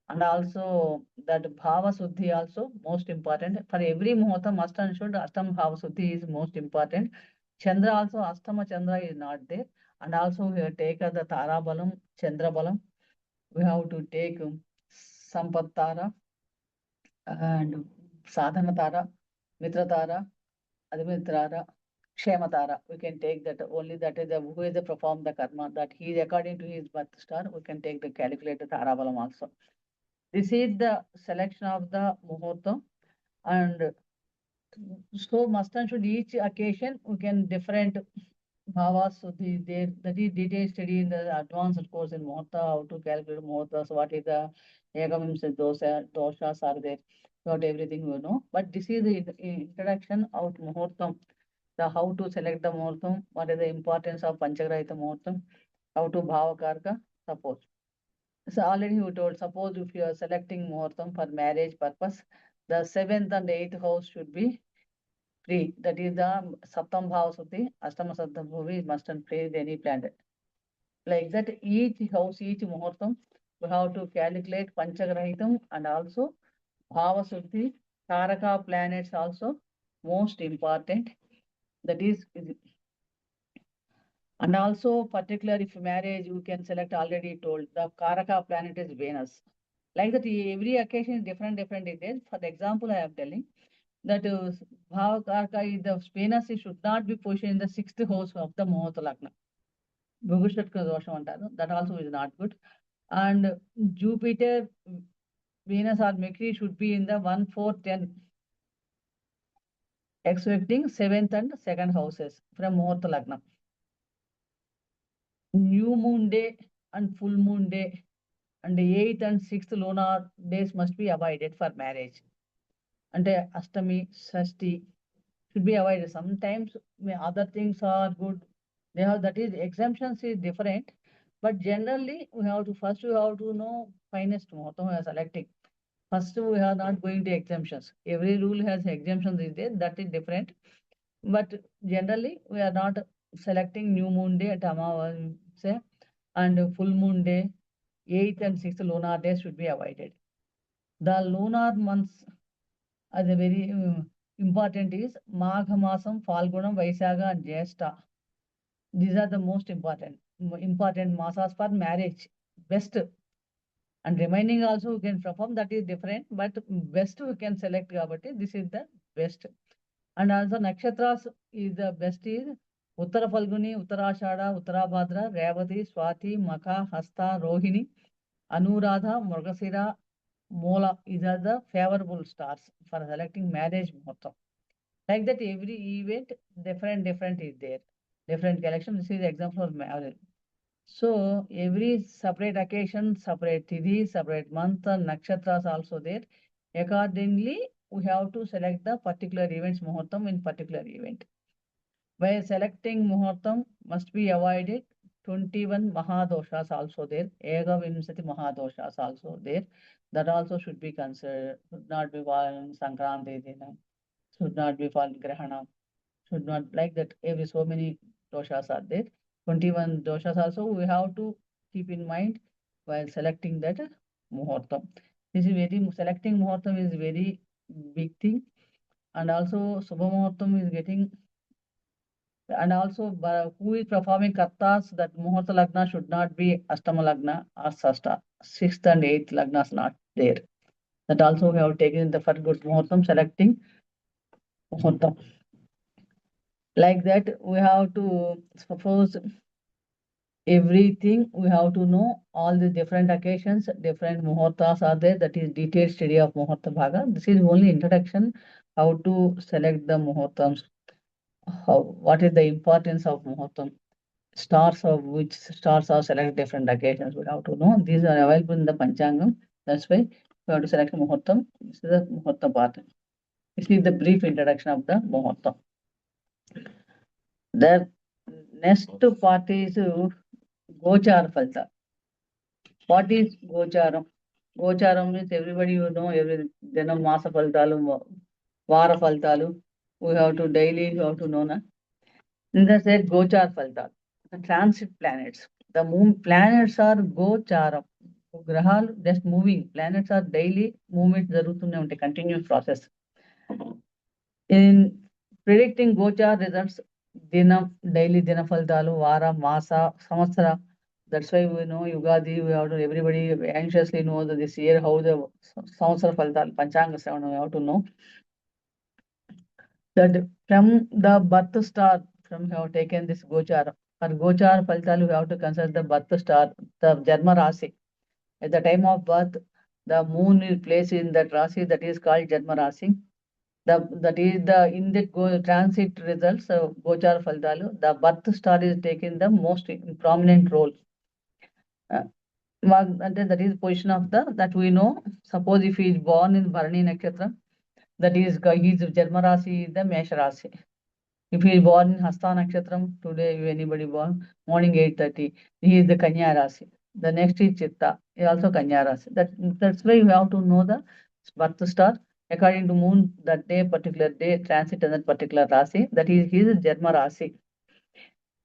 And also that Bhava Suddhi also most important. For every Muhurtam, must and should Astam Bhava Suddhi is most important. Chandra also, Astama Chandra is not there. And also we have taken the Tara Balam, Chandra Balam. We have to take Sampat Tara and Sadhana Tara, Mitra Tara, Adimitra Tara, Kshematara, we can take that only that is the who is the perform the karma that he is according to his birth star. We can take the calculated Tarabalam also. This is the selection of the muhurtam, and so must and should each occasion we can different bhavas. So that is detailed study in the advanced course in muhurta, how to calculate muhurtas, what is the Ekavimsa doshas are there, not everything we know. But this is the introduction of muhurtam. How to select the muhurtam, what is the importance of Panchagrahita muhurtam, how to Bhavakarka, suppose. So already we told, suppose if you are selecting muhurtam for marriage purpose, the 7th and 8th house should be free. That is the Saptam Bhavas of the Astama Saptam Bhavi mustn't play any planet. Like that, each house, each muhurtam, we have to calculate Panchagrahitam and also Bhavas of the Karaka planets also most important. That is, and also particular if marriage, you can select already told the Karaka planet is Venus. Like that, every occasion is different it is. For the example, I am telling that Bhava Karaka is the Venus should not be positioned in the 6th house of the Muhurta Lagna. Bhugushatka dosham antaru. That also is not good. And Jupiter, Venus or Mercury should be in the 1, 4, 10. Expecting 7th and 2nd houses from Muhurta Lagna. New moon day and full moon day and the 8th and 6th lunar days must be avoided for marriage. And Ashtami, Shashti should be avoided. Sometimes other things are good. They have, that is, exemptions is different. But generally, we have to know finest muhurtam we are selecting. First, we are not going to exemptions. Every rule has exemptions is there. That is different. But generally, we are not selecting new moon day at Amavasya and full moon day, 8th and 6th lunar days should be avoided. The lunar months are the very important is Magha Masam, Falgunam, Vaisakha and Jyeshta. These are the most important masas for marriage. Best. And remaining also we can perform, that is different, but best we can select. This is the best. And also nakshatras is the best is Uttara Falguni, Uttarashada, Uttarabhadra, Revati, Swati, Makha, Hasta, Rohini, Anuradha, Murgasira, Mola. These are the favorable stars for selecting marriage muhurtam. Like that, every event different is there. Different collection. This is the example of marriage. So every separate occasion, separate tithi, separate month, and nakshatras also there. Accordingly, we have to select the particular events muhurtam in particular event. By selecting muhurtam, must be avoided 21 mahadoshas also there. Ega Vimsati mahadoshas also there. That also should be considered. Should not be fallen Sankranti Dina. Should not be fallen Grahana. Should not, like that. Every so many doshas are there. 21 doshas also we have to keep in mind while selecting that muhurtam. This is selecting muhurtam is very big thing. And also Subha muhurtam is getting, and also who is performing kartas, that muhurta lagna should not be Ashtama lagna or Sashta. 6th and 8th lagnas not there. That also we have taken the for good muhurtam, selecting muhurtam. Like that, we have to suppose everything, we have to know all the different occasions, different muhurtas are there. That is detailed study of muhurta bhaga. This is only introduction, how to select the muhurtams, what is the importance of muhurtam, stars of which stars are selected different occasions. We have to know. These are available in the Panchangam. That's why we have to select muhurtam. This is the muhurta part. This is the brief introduction of the muhurtam. The next part is Gochar Falta. What is Gocharam? Gocharam means everybody you know, every Janam Masa Faltalu, Vara Faltalu. We have to daily, you have to know. Na? Then they said Gochar Falta. The transit planets. The moon planets are Gocharam. Grahalu just moving. Planets are daily movement, the continuous process. In predicting Gochar results, Dinam, daily Dina Faltalu, Vara, Masa, Samvatsara. That's why we know Yugadi, we have to, everybody anxiously know that this year how the Samvatsara Faltal, Panchanga 7, we have to know. That from the birth star, from we have taken this Gochara. For Gochara Falitalu, we have to consider the birth star, the Janma Rasi. At the time of birth, the moon is placed in that Rasi, that is called Janma Rasi. That is the in the transit results of Gochara Falitalu. The birth star is taking the most prominent role. And then that is position of the that we know. Suppose if he is born in Bharani Nakshatra, that is his Janma Rasi is the Mesha Rasi. If he is born in Hasta Nakshatram, today if anybody born, morning 8:30, he is the Kanya Rasi. The next is Chitta, is also Kanya Rasi. That's why you have to know the birth star. According to moon, that day, particular day, transit in that particular Rasi, that is his Janma Rasi.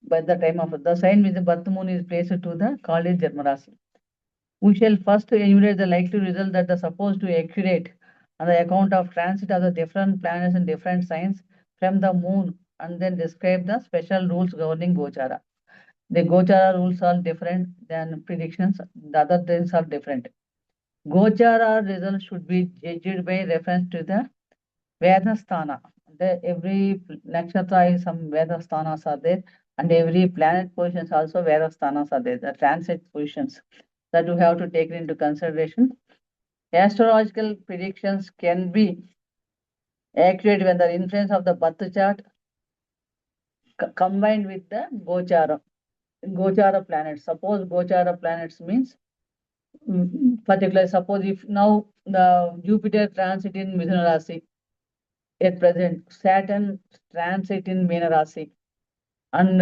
By the time of the sign which the birth moon is placed to the called is Janma Rasi. We shall first enumerate the likely result that the supposed to accurate on the account of transit of the different planets and different signs from the moon, and then describe the special rules governing Gochara. The Gochara rules are different than predictions. The other things are different. Gochara results should be judged by reference to the Veda Sthana. Every nakshatra is some Veda Sthanas are there, and every planet positions also Veda Sthanas are there, the transit positions that we have to take into consideration. Astrological predictions can be accurate when the influence of the birth chart combined with the Gochara planets. Suppose Gochara planets means, particularly suppose if now the Jupiter transit in Mithuna Rasi, at present Saturn transit in Meena Rasi, and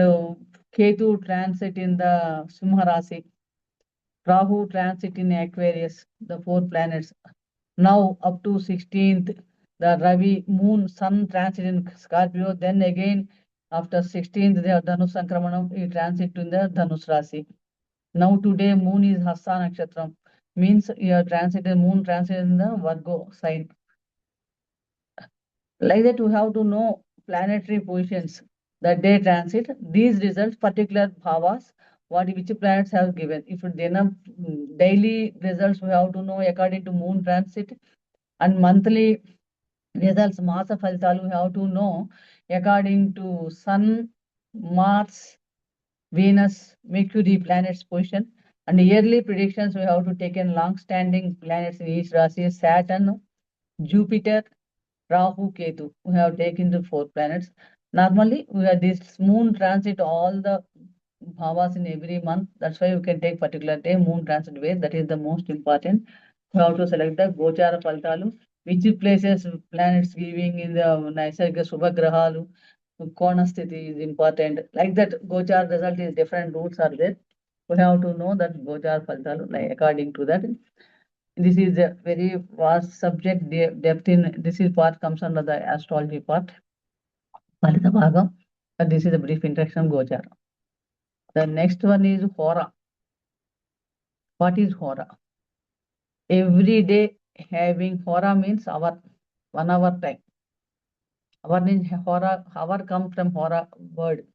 Ketu transit in the Simha Rasi, Rahu transit in Aquarius, the 4 planets. Now up to 16th, the Ravi, Moon, Sun transit in Scorpio. Then again after 16th, the Dhanus Sankramanam, he transit in the Dhanus Rasi. Now today Moon is Hasta Nakshatram, means your transit, Moon transit in the Virgo sign. Like that, you have to know planetary positions, the day transit, these results, particular bhavas, which planets have given. If then daily results, we have to know according to moon transit, and monthly results, Masa Falitalu, we have to know according to Sun, Mars, Venus, Mercury planets position, and yearly predictions we have to take in long-standing planets in each Rasi, Saturn, Jupiter, Rahu, Ketu. We have taken the 4 planets. Normally, we have this moon transit all the bhavas in every month. That's why you can take particular day moon transit way. That is the most important. We have to select the Gochara Falitalu, which places planets giving in the Naisarga Subhagrahalu, Kona Sthiti is important. Like that, Gochara result is different rules are there. We have to know that Gochara Falitalu, like according to that. This is a very vast subject, depth in this is part comes under the astrology part. Palita Bhagam, and this is a brief introduction of Gochara. The next one is Hora. What is Hora? Every day having Hora means hour, 1 hour time. Hour means Hora, hour comes from Hora word.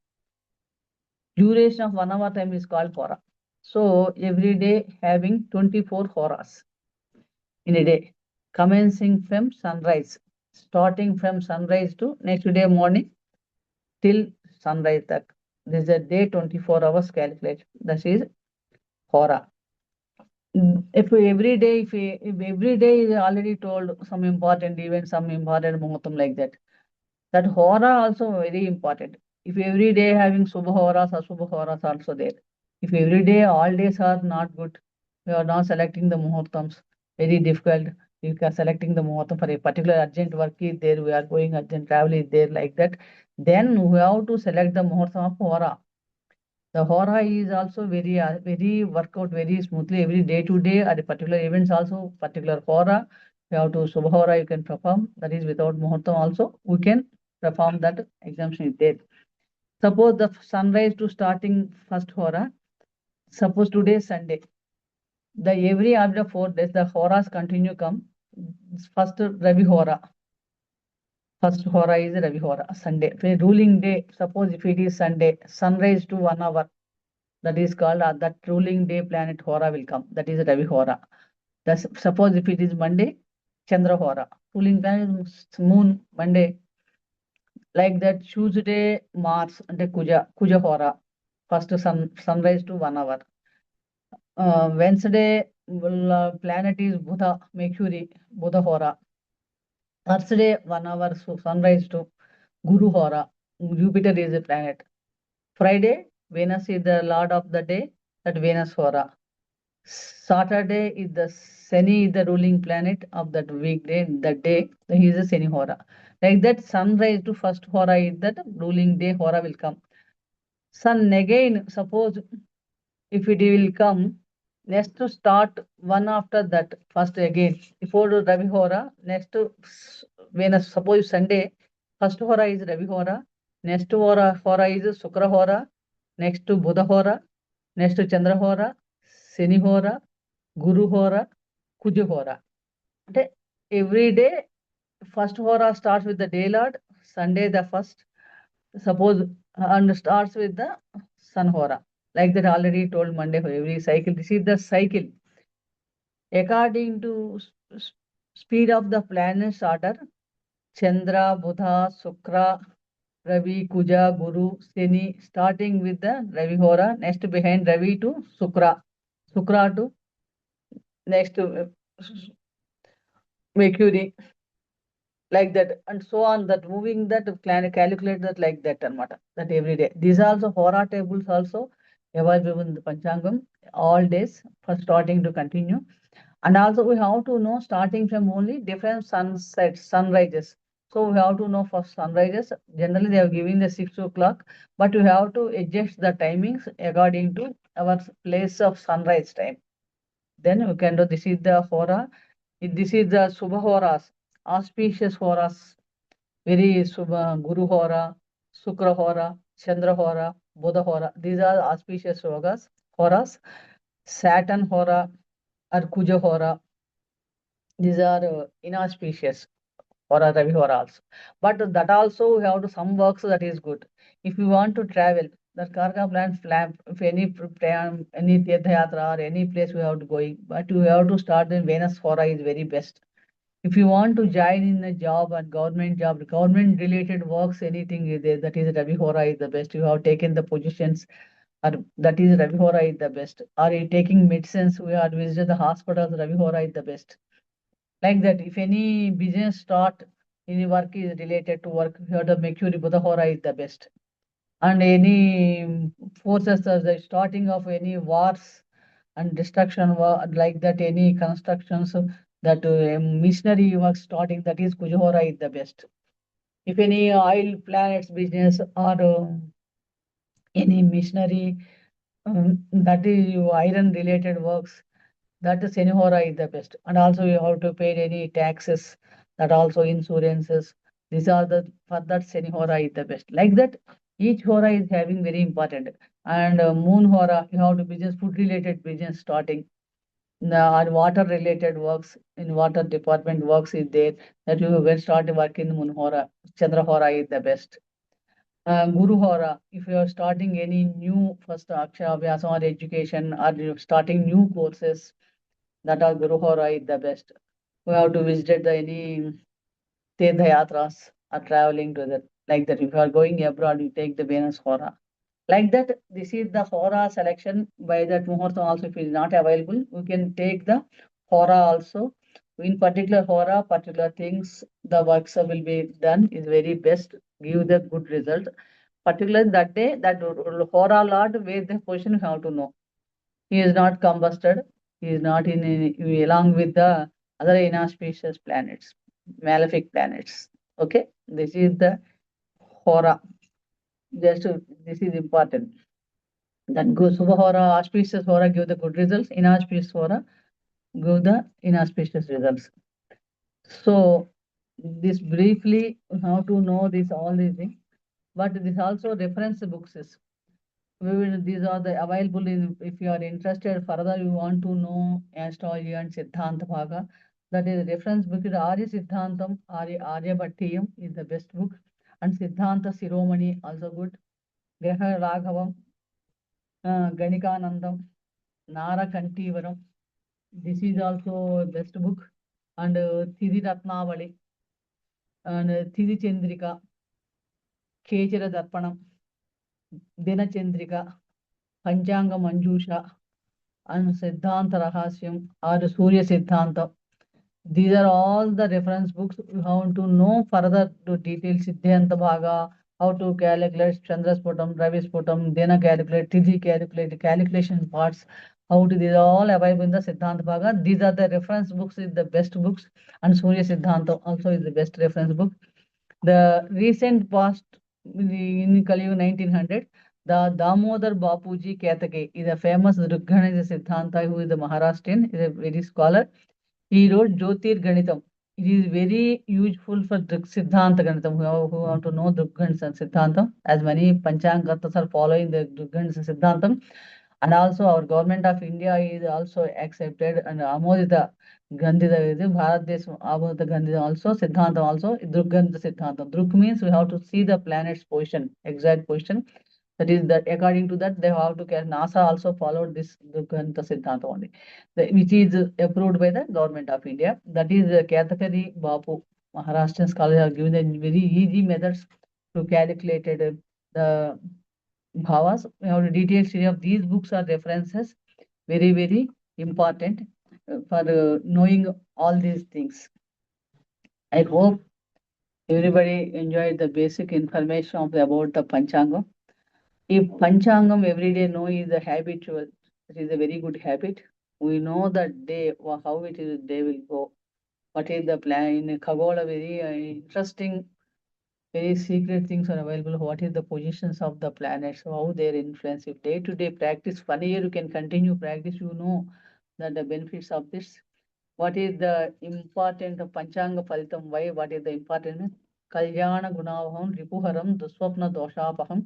Duration of 1 hour time is called Hora. So every day having 24 Horas in a day, commencing from sunrise, starting from sunrise to next day morning till sunrise. This is a day 24 hours calculation. That is Hora. If every day, if every day is already told some important event, some important muhurtam like that, that Hora also very important. If every day having Subha Horas, Asubha Horas also there. If every day, all days are not good, we are not selecting the muhurtams, very difficult. If you are selecting the muhurtam for a particular urgent work is there, we are going urgent travel is there like that, then we have to select the muhurtam of Hora. The Hora is also very workout very smoothly every day to day at a particular events also particular Hora. You have to Subha Hora you can perform, that is without muhurtam also we can perform, that exemption is there. Suppose the sunrise to starting first Hora, suppose today is Sunday. The every after 4 days the Horas continue come. First Ravi Hora. First Hora is Ravi Hora, Sunday. Ruling day, suppose if it is Sunday, sunrise to 1 hour. That is called that ruling day planet Hora will come. That is Ravi Hora. Suppose if it is Monday, Chandra Hora. Ruling planet is moon, Monday. Like that, Tuesday, Mars, and Kuja Hora. First sunrise to 1 hour. Wednesday, planet is Buddha, Mercury, Buddha Hora. Thursday, 1 hour sunrise to Guru Hora. Jupiter is a planet. Friday, Venus is the lord of the day, that Venus Hora. Saturday is the Shani is the ruling planet of that weekday, that day, he is a Shani Hora. Like that, sunrise to first Hora is that ruling day, Hora will come. Sun again, suppose if it will come, next to start one after that, first again, before Ravi Hora, next to Venus, suppose Sunday, first Hora is Ravi Hora, next Hora is Sukra Hora, next to Buddha Hora, next to Chandra Hora, Shani Hora, Guru Hora, Kuja Hora. Okay. Every day, first Hora starts with the day lord, Sunday the first, suppose, and starts with the Sun Hora. Like that, already told Monday for every cycle. This is the cycle. According to speed of the planets order, Chandra, Buddha, Sukra, Ravi, Kuja, Guru, Shani, starting with the Ravi Hora, next behind Ravi to Sukra, Sukra to next to Mercury, like that, and so on, that moving that calculate that like that anamata, that every day. These are also Hora tables also available in the Panchangam all days for starting to continue. And also we have to know starting from only different sunsets, sunrises. So we have to know for sunrises, generally they are giving the 6 o'clock, but we have to adjust the timings according to our place of sunrise time. Then we can do, this is the Hora, this is the Subha Horas, auspicious Horas, very Subha, Guru Hora, Sukra Hora, Chandra Hora, Buddha Hora. These are auspicious Horas, Saturn Hora or Kuja Hora. These are inauspicious Hora, Ravi Hora also. But that also we have to some works that is good. If you want to travel, that Karka plan, if any any Tirtha Yatra or any place we have to go, but you have to start in Venus Hora is very best. If you want to join in a job and government job, government related works, anything is there, that is Ravi Hora is the best. You have taken the positions, or that is Ravi Hora is the best. Or you taking medicines, we have visited the hospitals, Ravi Hora is the best. Like that, if any business start, any work is related to work, you have to make sure Buddha Hora is the best. And any forces, the starting of any wars and destruction, like that, any constructions, that missionary work starting, that is Kujahora is the best. If any oil planets business or any missionary, that is iron related works, that is Senihora is the best. And also you have to pay any taxes, that also insurances. These are the, for that Senihora is the best. Like that, each Hora is having very important. And Moon Hora, you have to business, food related business starting. And water related works, in water department works is there, that you will start working in Moon Hora. Chandra Hora is the best. Guru Hora, if you are starting any new first Akshara Vyasa or education, or you're starting new courses, that are Guru Hora is the best. We have to visit the any Tirtha Yatras or traveling to that. Like that, if you are going abroad, you take the Venus Hora. Like that, this is the Hora selection. By that Muhurta also, if it is not available, we can take the Hora also. In particular Hora, particular things, the works will be done is very best, give the good result. Particularly that day, that Hora Lord, where the position you have to know. He is not combusted. He is not in any, along with the other inauspicious planets, malefic planets. Okay, this is the Hora. This is important. That goes Subha Hora, auspicious Hora give the good results. Inauspicious Hora give the inauspicious results. So this briefly, how to know this all these things. But this also reference books is. These are the available in, if you are interested further, you want to know astrology and Siddhanta Bhaga, that is reference book is Arya Siddhantam, Arya Bhattiyam is the best book, and Siddhanta Siromani also good, Graha Raghavam, Ganikanandam, Nara Kantivaram, this is also best book, and Thidi Ratnavali, and Thidi Chandrika, Kechara Darpanam, Dinachandrika, Panchanga Manjusha, and Siddhanta Rahasyam or Surya Siddhanta. These are all the reference books. You have to know further to details Siddhanta Bhaga, how to calculate Chandrasputam, Ravisputam, Dena calculate, Tithi calculate, calculation parts, how to, these are all available in the Siddhanta Bhaga. These are the reference books, is the best books, and Surya Siddhanta also is the best reference book. The recent past in Kaliyu 1900, the Damodar Bapuji Ketake is a famous Drugganija Siddhanta who is the Maharashtrian, is a very scholar. He wrote Jyotir Ganitam. It is very useful for Siddhanta Ganitam, who want to know Drugganas and Siddhantam, as many Panchangatas are following the Drugganas and Siddhantam. And also our government of India is also accepted and Amodita Gandhida is Bharat Desh Amodita Gandhida also, Siddhantam also, Drugganata Siddhantam. Drug means we have to see the planet's position, exact position. That is that according to that they have to carry. NASA also followed this Drugganata Siddhanta only, which is approved by the government of India. That is Kathakari Bapu, Maharashtrian scholars have given the very easy methods to calculate the bhavas. We have a detailed study of these books are references, very, very important for knowing all these things. I hope everybody enjoyed the basic information about the Panchangam. If Panchangam every day know is a habitual, it is a very good habit. We know that day, how it is, day will go. What is the plan? In Khagola, very interesting, very secret things are available. What is the positions of the planets, how their influence. If day to day practice, 1 year you can continue practice, you know that the benefits of this. What is the important of Panchanga Phalitam? Why? What is the important? Kalyana Gunavaham, Ripuharam, Duswapna Doshapaham,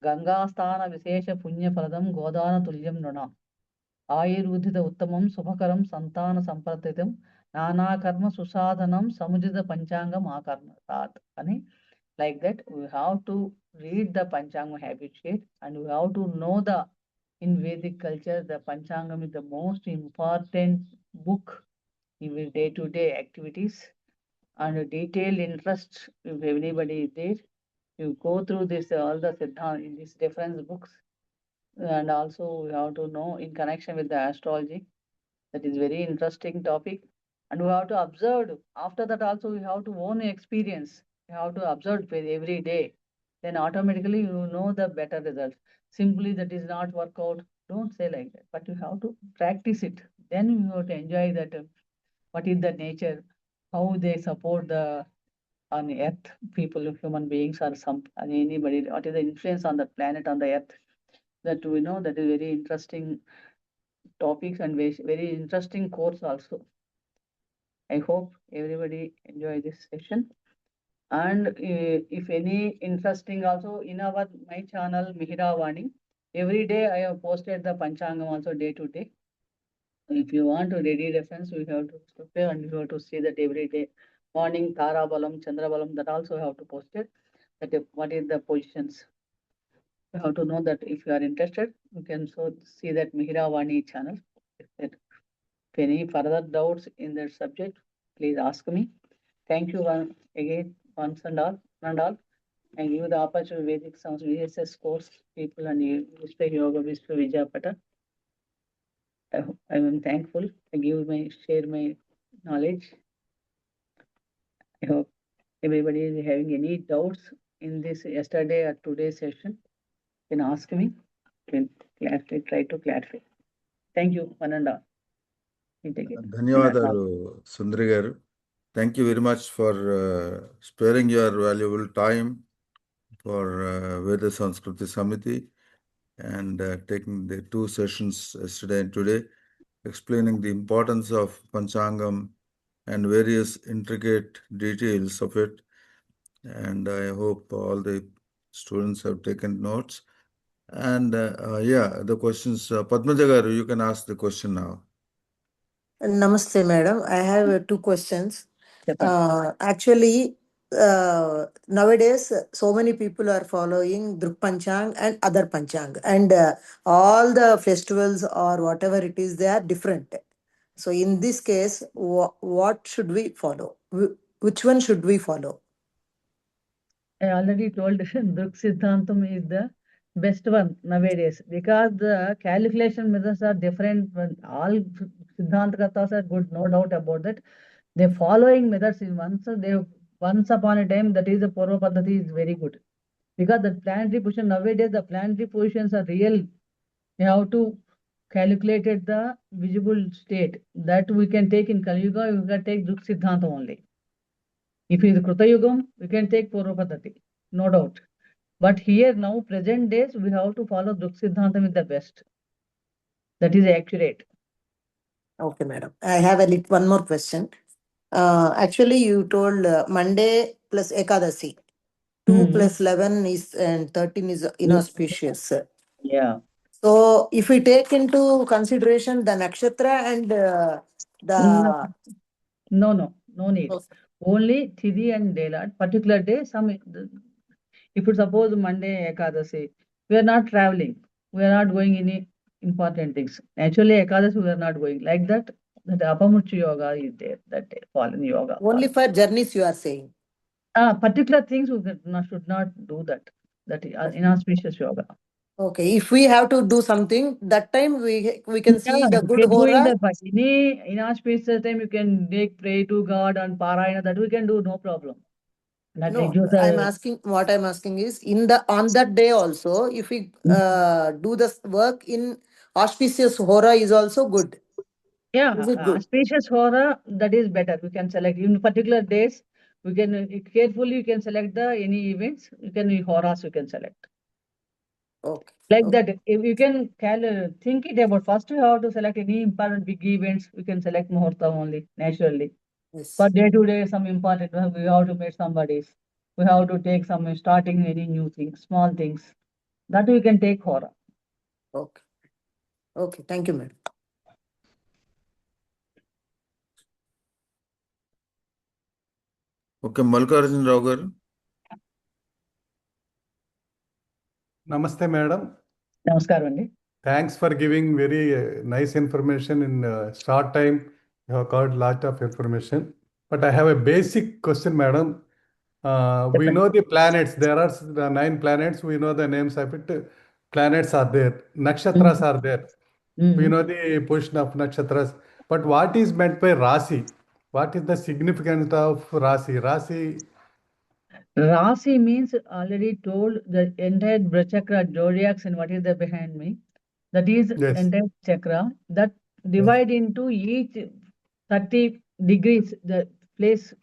Gangasthana Visesha Punya Phaladam, Godana Tulyam Nuna. Ayurudhita Uttamam, Subhakaram, Santana Sampratitam, Nana Karma Susadhanam, Samujita Panchangam Akarma Tat. Like that, we have to read the Panchangam habituate and we have to know the in Vedic culture, the Panchangam is the most important book in day-to-day activities and a detailed interest. If anybody is there, you go through this all the Siddhanta in these reference books, and also we have to know in connection with the astrology. That is very interesting topic, and we have to observe. After that, also we have to own experience. You have to observe every day. Then automatically you know the better results. Simply that is not work out. Don't say like that. But you have to practice it. Then you have to enjoy that. What is the nature? How they support the on earth people, human beings, or some anybody. What is the influence on the planet on the earth? That we know that is very interesting topics and very interesting course also. I hope everybody enjoy this session. And if any interesting also in my channel Mihira Vani, every day I have posted the Panchangam also day to day. If you want to ready reference, we have to prepare and you have to see that every day. Morning Tara Balam, Chandra Balam, that also have to post it. That what is the positions. You have to know that if you are interested, you can so see that Mihira Vani channel. If any further doubts in that subject, please ask me. Thank you again, once and all. And give the opportunity Vedic Sounds VSS course people and Vishwa Yoga Vishwa Vijayapata. I am thankful. I share my knowledge. I hope everybody is having any doubts in this yesterday or today's session. Can ask me. Can clarify, try to clarify. Thank you, one and all. ధన్యవాదాలు సుందరి గారు. Thank you very much for sparing your valuable time for Veda Samskruti Samiti and taking the 2 sessions yesterday and today, explaining the importance of Panchangam and various intricate details of it. And I hope all the students have taken notes. And the questions, Padmaja garu, you can ask the question now. Namaste, madam. I have 2 questions. Actually, nowadays, so many people are following Druk Panchang and other Panchang, and all the festivals or whatever it is, they are different. So, in this case, what should we follow? Which one should we follow? I already told Druk Siddhantam is the best one nowadays because the calculation methods are different. All Siddhantagatas are good, no doubt about that. The following methods is once upon a time, that is the Purva Paddhati is very good. Because the planetary position nowadays, the planetary positions are real. We have to calculate the visible state that we can take in Kali Yuga, we can take Druk Siddhanta only. If it is Kruta Yugam, we can take Purva Paddhati, no doubt. But here now, present days, we have to follow Druk Siddhantam with the best. That is accurate. Okay, madam. I have one more question. Actually, you told Monday plus Ekadasi. 2 plus 11 is and 13 is inauspicious. Yeah. So, if we take into consideration the nakshatra and the No need. Only Tithi and Daylight, particular day, if you suppose Monday Ekadasi, we are not traveling, we are not going any important things. Actually, Ekadasi, we are not going. Like that, the Apamurchi Yoga is there, that day, fallen yoga. only for journeys you are saying. Particular things we should not do that. That is inauspicious yoga. Okay, if we have to do something, that time we can see the good hora. Any inauspicious time you can pray to God and Parayana, that we can do, no problem. No, what I'm asking is on that day also, if we do the work in auspicious hora is also good. Yeah, Is it good? auspicious hora, that is better. We can select in particular days. We can carefully you can select any events. You can horas you can select. Okay. Like that, if you can think it about first, you have to select any important big events. We can select muhurta only naturally. Yes. For day to day, some important we have to meet somebody's. We have to take some starting any new things, small things. That we can take hora. Okay. Okay. Thank you, madam. Okay, Mallikarjun Rao garu. Namaste, madam. Namaskaram andi. Thanks for giving very nice information in short time. You have got lot of information. But I have a basic question, madam. We know the planets. There are 9 planets. We know the names of it. Planets are there. Nakshatras are there. We know the position of nakshatras. But what is meant by Rasi? What is the significance of Rasi? Rasi means already told the entire chakra, zodiacs, and what is there behind me. That is entire chakra that divide into each 30 degrees. The place,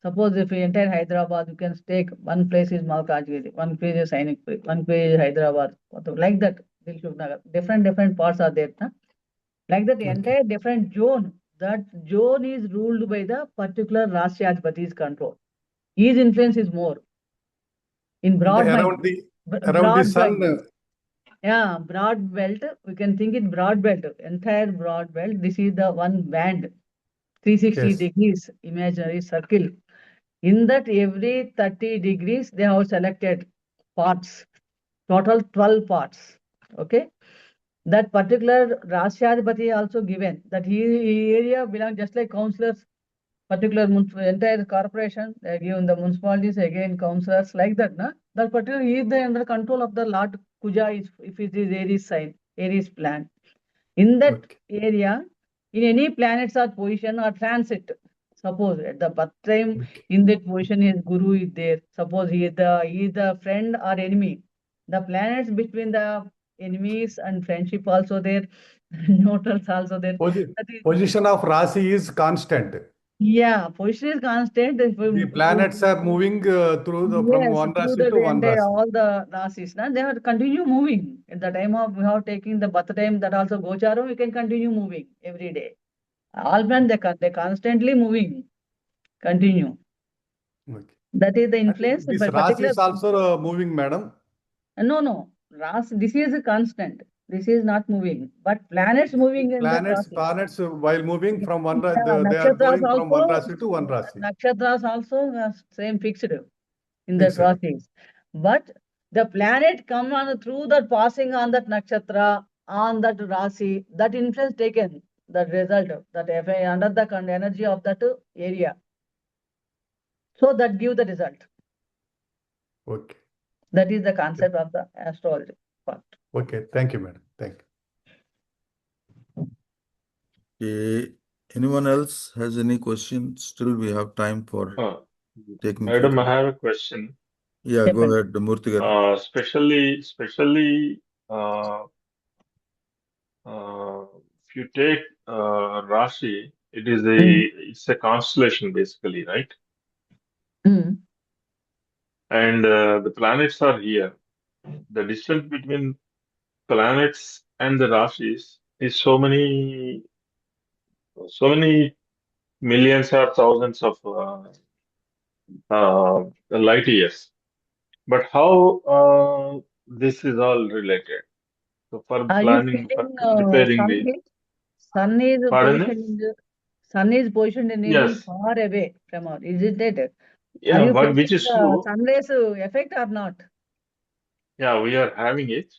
suppose if entire Hyderabad, you can take one place is Malkajgiri, one place is Sainikpuri, one place is Hyderabad, like that. Different parts are there. Like that, the entire different zone. That zone is ruled by the particular Rashiyadhipati's control. His influence is more. In broad around the sun. belt. Yeah, broad belt. We can think in broad belt. Entire broad belt. This is the one band, 360 degrees imaginary circle. In that, every 30 degrees they have selected parts. Total 12 parts. Okay. That particular Rashiyadhipati also given. That he area belongs just like councillors. Particular entire corporation, they give the municipalities, again councillors, like that. That particular is under control of the Lord Kuja if it is Aries sign, Aries plan. In that area, in any planets or position or transit, suppose at the birth time in that position his Guru is there. Suppose he is the friend or enemy. The planets between the enemies and friendship also there, neutrals also there. Position of Rasi is constant. Yeah, position is constant. The planets are moving from one Rasi to one Rasi. All the Rasis, they have to continue moving. At the time of we have taking the birth time, that also Gocharam, we can continue moving every day. All men they constantly moving. Continue. That is the influence. This Rasi is also moving, madam. No. This is a constant. This is not moving. But planets moving in the planets while moving from one Rasi, they are going from one Rasi to one Rasi. Nakshatras also same fixed in the Rasis. But the planet come on through that passing on that nakshatra, on that Rasi, that influence taken, that result, that under the energy of that area. So that give the result. Okay. That is the concept of the astrology part. Okay. Thank you, madam. Thank you. Okay. Anyone else has any questions? Still, we have time for taking Madam, I questions. have a question. Yeah, go Definitely. ahead, Murthy garu. Especially if you take Rashi, it's a constellation basically, right? Mm. And the planets are here. The distance between planets and the Rashis is so many millions or thousands of light years. But how this is all related? So for Are you planning, for feeling preparing sun the, heat? Sun is pardon me? positioned in Yes. far away from us, isn't it? Are Yeah, you but which facing is the true. sun rays effect or not? Yeah, we are having it.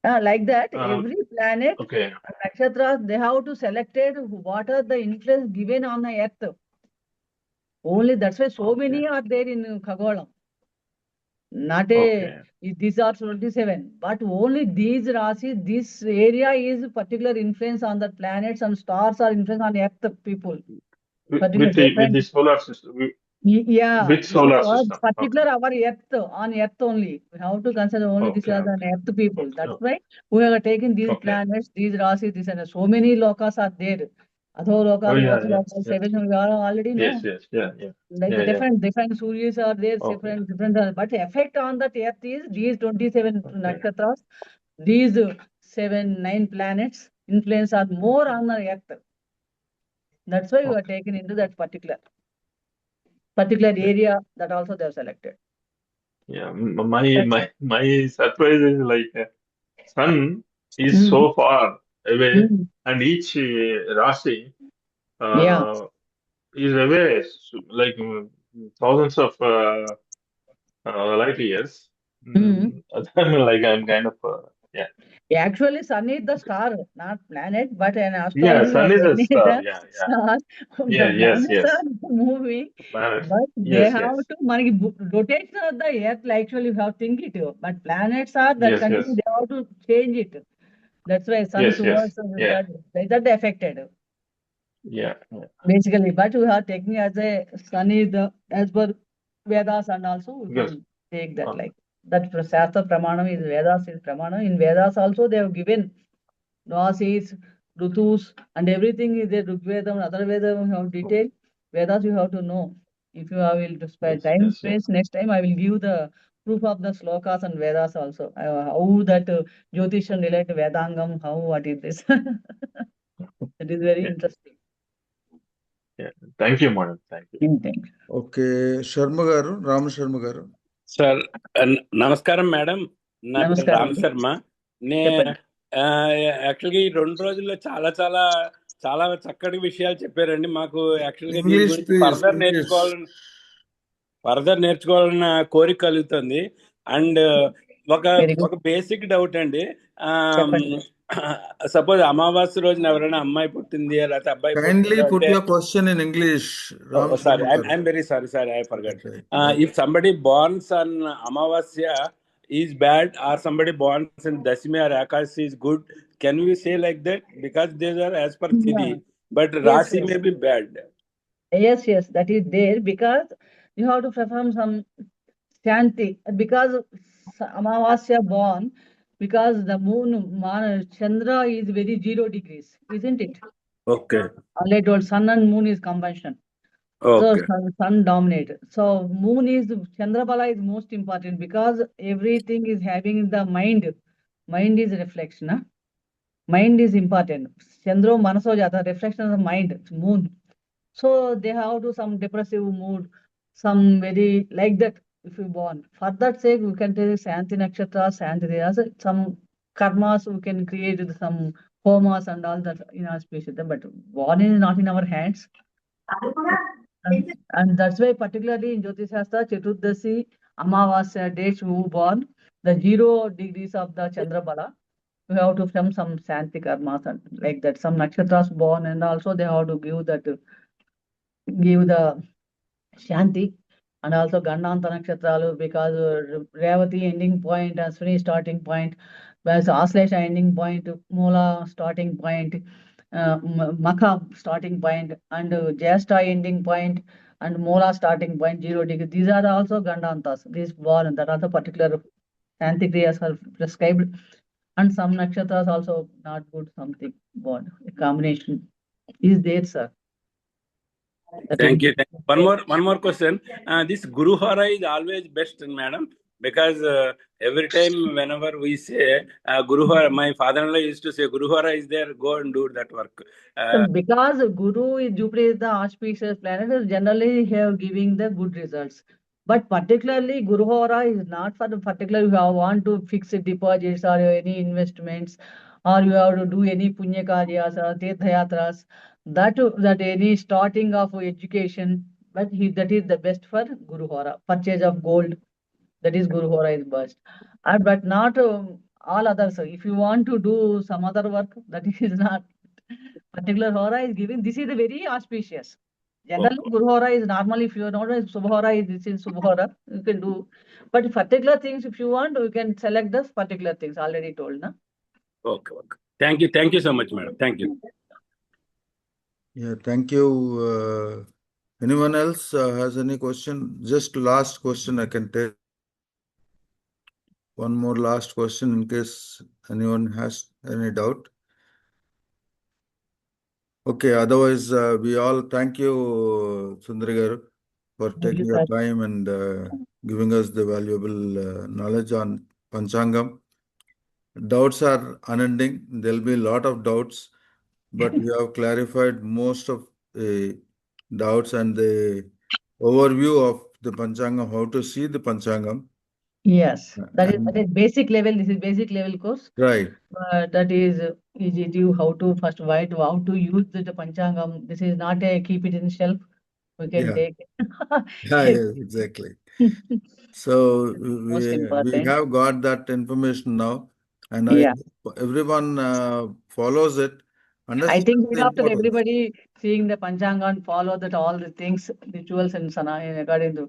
Like that, every planet Okay. and nakshatras, they have to select it, what are the influence given on the earth. Only that's why so Okay. many are there in Khagolam. Not Okay. these are 27, but only these Rashi, this area is particular influence on the planets and stars are influence on earth people. Particular With the different. solar system, Yeah, with this solar was system. particular Okay. our earth, on earth only. We have to consider only this Okay. as an earth people. Okay. That's why we have taken these Okay. planets, these Rashi, this and so many lokas are there. Adho Oh lokas, yeah, Vatsa yes, lokas, yes, seven, we all already yes, know. yes, yeah, yeah, Like yeah, yeah. different Suryas are there, Okay. different, but the effect on that earth is these 27 Okay. nakshatras, these 9 planets influence are more on the earth. That's why we are Okay. taken into that particular area that also they have selected. Yeah, my surprise is like sun is Mm. so far away, Mm. and each Rashi Yeah. is away like thousands of light years. Mm. I'm kind of yeah. Actually, sun is the star, not planet, but in Yeah, astrology, we sun are is a taking it star. a Yeah, yeah. star. Yeah, The yes, planets yes. are moving, Planet. but they Yes, have yes. to rotation of the earth, like actually we have to think it. But planets are that Yes, continue, yes. they have to change it. That's why sun Yes, yes. towards Yeah, that affected. yeah, yeah. Basically, but we are taking as a sun is the as per Vedas and also we Yes. can take that like that Shastra Pramanam is Vedas is Pramanam. In Vedas also they have given Rasis, Rutus and everything is there. Rigveda and other Veda we have detailed. Vedas you have to know. If you will to spend Yes, time yes, yeah. space, next time I will give the proof of the slokas and Vedas also. How that Jyotishan relate to Vedangam, how what is this? It is very Yeah, interesting. yeah. Thank you, madam. Thank you. Thank you. Okay, Sharma garu, Ram Sharma garu. Sir నమస్కారం madam, నా పేరు నమస్కారం రామ్ అండి. శర్మ. చెప్పండి. యాక్చువల్గా ఈ 2 రోజుల్లో చాలా చాలా చాలా చక్కటి విషయాలు చెప్పారండి. మాకు యాక్చువల్గా దీని English, గురించి please. ఫర్దర్ నేర్చుకోవాలన్న కోరిక కలుగుతుంది. అండ్ ఒక Very good. ఒక బేసిక్ డౌట్ అండి. చెప్పండి. సపోజ్ అమావాస్య రోజున ఎవరైనా అమ్మాయి పుట్టింది లేకపోతే అబ్బాయి Kindly పుట్టింది put అంటే your question in English, Ram sorry, Sharma garu. I'm very sorry, I forgot. Okay. If somebody born on Amavasya is bad, or somebody born in Dasimi or Akashi is good, can we say like that? Because these are as per Tithi, but Yes, Rasi yes. may be bad. Yes, that is there because you have to perform some Shanti. Because Amavasya born, because the moon, Chandra is very 0 degrees, isn't it? Okay. Already told sun and moon is combination. So Okay. sun dominate. So moon is Chandrabala is most important because everything is having the mind. Mind is reflection. Huh? Mind is important. Chandra Manaso Jata, reflection of the mind, moon. So they have to some depressive mood, some very like that if you born. For that sake, we can take Santi Nakshatra, Santi Deas, some karmas we can create with some homas and all that in our species. But born is not in our hands. And that's why particularly in Jyotish Shastra, Cheturdasi, Amavasya dates who born, the 0 degrees of the Chandrabala, we have to from some Santi karmas and like that. Some nakshatras born and also they have to give the Shanti. and also Gandanta Nakshatralu, because Revati ending point, Aswini starting point, whereas Aslesha ending point, Mula starting point, Makha starting point, and Jesta ending point, and Mula starting point, 0 degree. These are also Gandantas. These one that are the particular Santikriyas are prescribed, and some nakshatras also not good, something born. A combination is there, sir. That is Thank you. One more question. This Guru Hara is always best, madam, because every time whenever we say Guru Hara, my father-in-law used to say Guru Hara is there, go and do that work. So because Guru is Jupiter is the auspicious planet, is generally have giving the good results. But particularly Guru Hora is not for the particular you have want to fix deposits or any investments, or you have to do any punya karyas or tirthayatras. That any starting of education, but that is the best for Guru Hora. Purchase of gold, that is Guru Hora is best. But not all others. If you want to do some other work, that is not particular Hora is given. This is the very auspicious. Generally, Guru Hora is normally, if you are not a Subhora, this is Subhora, you can do. But particular things, if you want, you can select the particular things already told. Na? Okay. Thank you so much, madam. Thank you. Yeah, thank you. Anyone else has any question? Just last question I can take. One more last question in case anyone has any doubt. Okay, otherwise, we all thank you, Sundari garu, for taking your time and giving us the valuable knowledge on Panchangam. Doubts are unending. There'll be a lot of doubts, but we have clarified most of the doubts and the overview of the Panchangam, how to see the Panchangam. Yes, that is basic level. This is basic level course. Right. That is easy to how to first write, how to use the Panchangam. This is not a keep it in shelf. We can take it. Yeah, exactly. So we have got that information now, and I hope everyone follows it. I think after everybody seeing the Panchanga and follow that all the things, rituals and sana according to.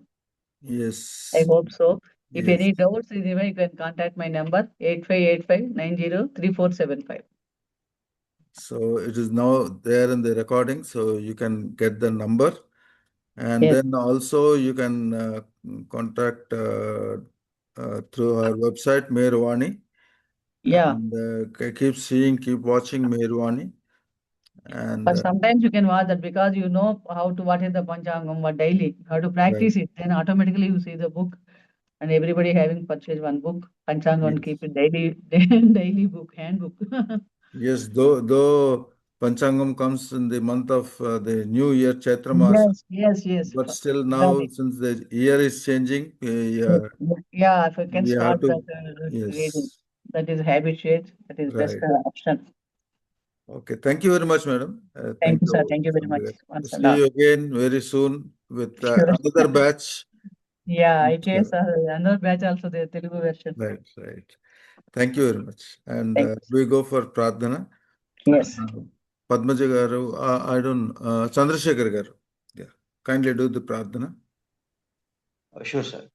Yes. I hope so. If Yes. any doubts, anyway, you can contact my number 8585903475. So it is now there in the recording, so you can get the number, and then also you can contact through our website Meherwani. Yeah. And keep watching Meherwani. And But sometimes you can watch that because you know how to what is the Panchangam daily, how to practice it. Then automatically you see the book, and everybody having purchased one book, Panchangam, and keep it daily daily book, handbook. Yes, though Panchangam comes in the month of the new year, Chaitra Masa. Yes. But still now, since the year is changing, Yeah, if you can we start have to, that reading, yes, that is habituate, that is best right. option. Okay, thank you very much, madam. Thank you, sir. Thank you very much. Once and See all. you again very soon with Sure. another batch. Yeah, I guess another batch also the Telugu version. Right. Thank you very much. And Thank we go for Pradhana. Yes. Padmaja garu, I don't, Chandrasekhar garu. Yeah, kindly do the Pradhana. Sure, sir.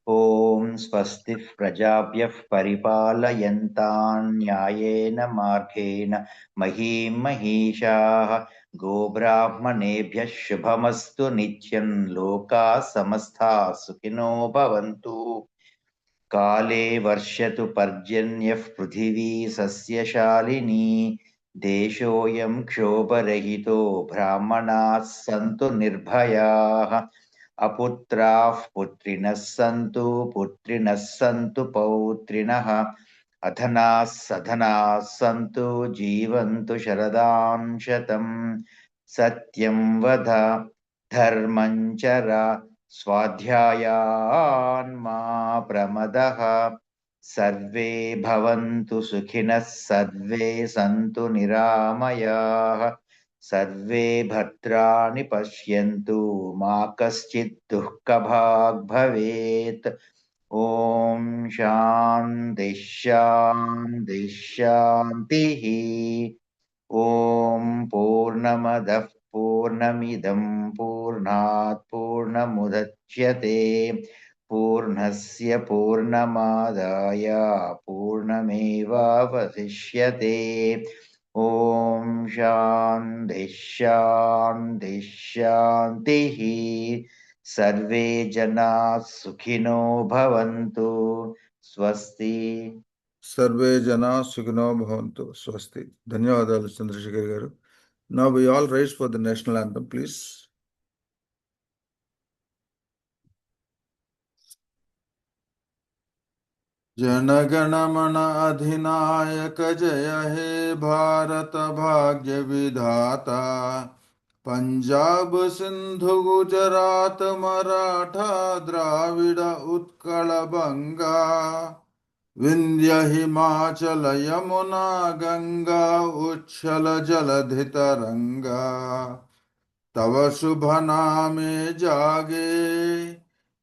Om Swastif Prajabhyah Paripalayanthan Nyayena Margena Mahim Mahishaah Gobrahmanebhyah Shubhamastu Nityam Loka Samastha Sukhino Bhavantu Kale Varshatu Parjanyah Prithvi Sasyashalini Deshoyam Kshobarahito Brahmanas Santu Nirbhayaah अपुत्राः पुत्रिणः सन्तु पौत्रिणः अधनाः सधनाः सन्तु जीवन्तु शरदां शतम् सत्यं वद धर्मं चर स्वाध्यायान् मा प्रमदः सर्वे भवन्तु सुखिनः सर्वे सन्तु निरामयाः सर्वे भद्राणि पश्यन्तु मा कश्चित् दुःखभाग् भवेत् ॐ शान्तिः ॐ पूर्णमदः पूर्णमिदं पूर्णात् पूर्णमुदच्यते पूर्णस्य पूर्णमादाय पूर्णमेवावशिष्यते ॐ शान्तिः शान्तिः शान्तिः सर्वे जनाः सुखिनो भवन्तु स्वस्ति Sarve Jana Sukhino Bhavantu Swasti. Dhanyawadalu Chandrasekhar garu. Now we all rise for the national anthem, please. Jana Gana Mana अधिनायक जय हे भारत भाग्य विधाता पंजाब सिंधु गुजरात मराठा द्राविड़ उत्कल बंगा विंध्य हिमाचल यमुना गंगा उच्छल जलधि तरंगा तव शुभ नामे जागे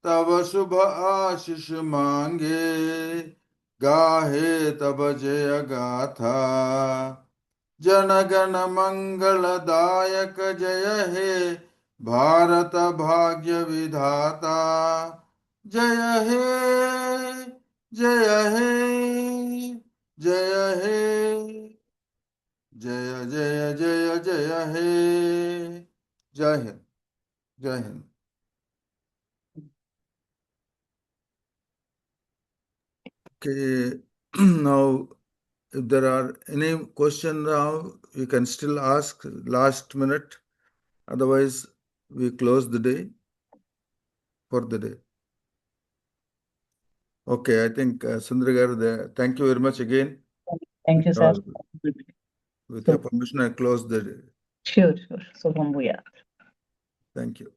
तब शुभ आशीष मांगे गाहे तब जय गाथा जनगण मंगलदायक जय हे भारत भाग्य विधाता जय हे जय हे जय हे जय जय जय जय हे जय हिंद जय Hind Okay, now if there are any question now, you can still ask last minute. Otherwise, we close the day for the day. Okay, I think Sundari garu, thank you very much again. Thank you, sir. With your permission, I close the day. Sure. Subham Bhuyat. Thank you.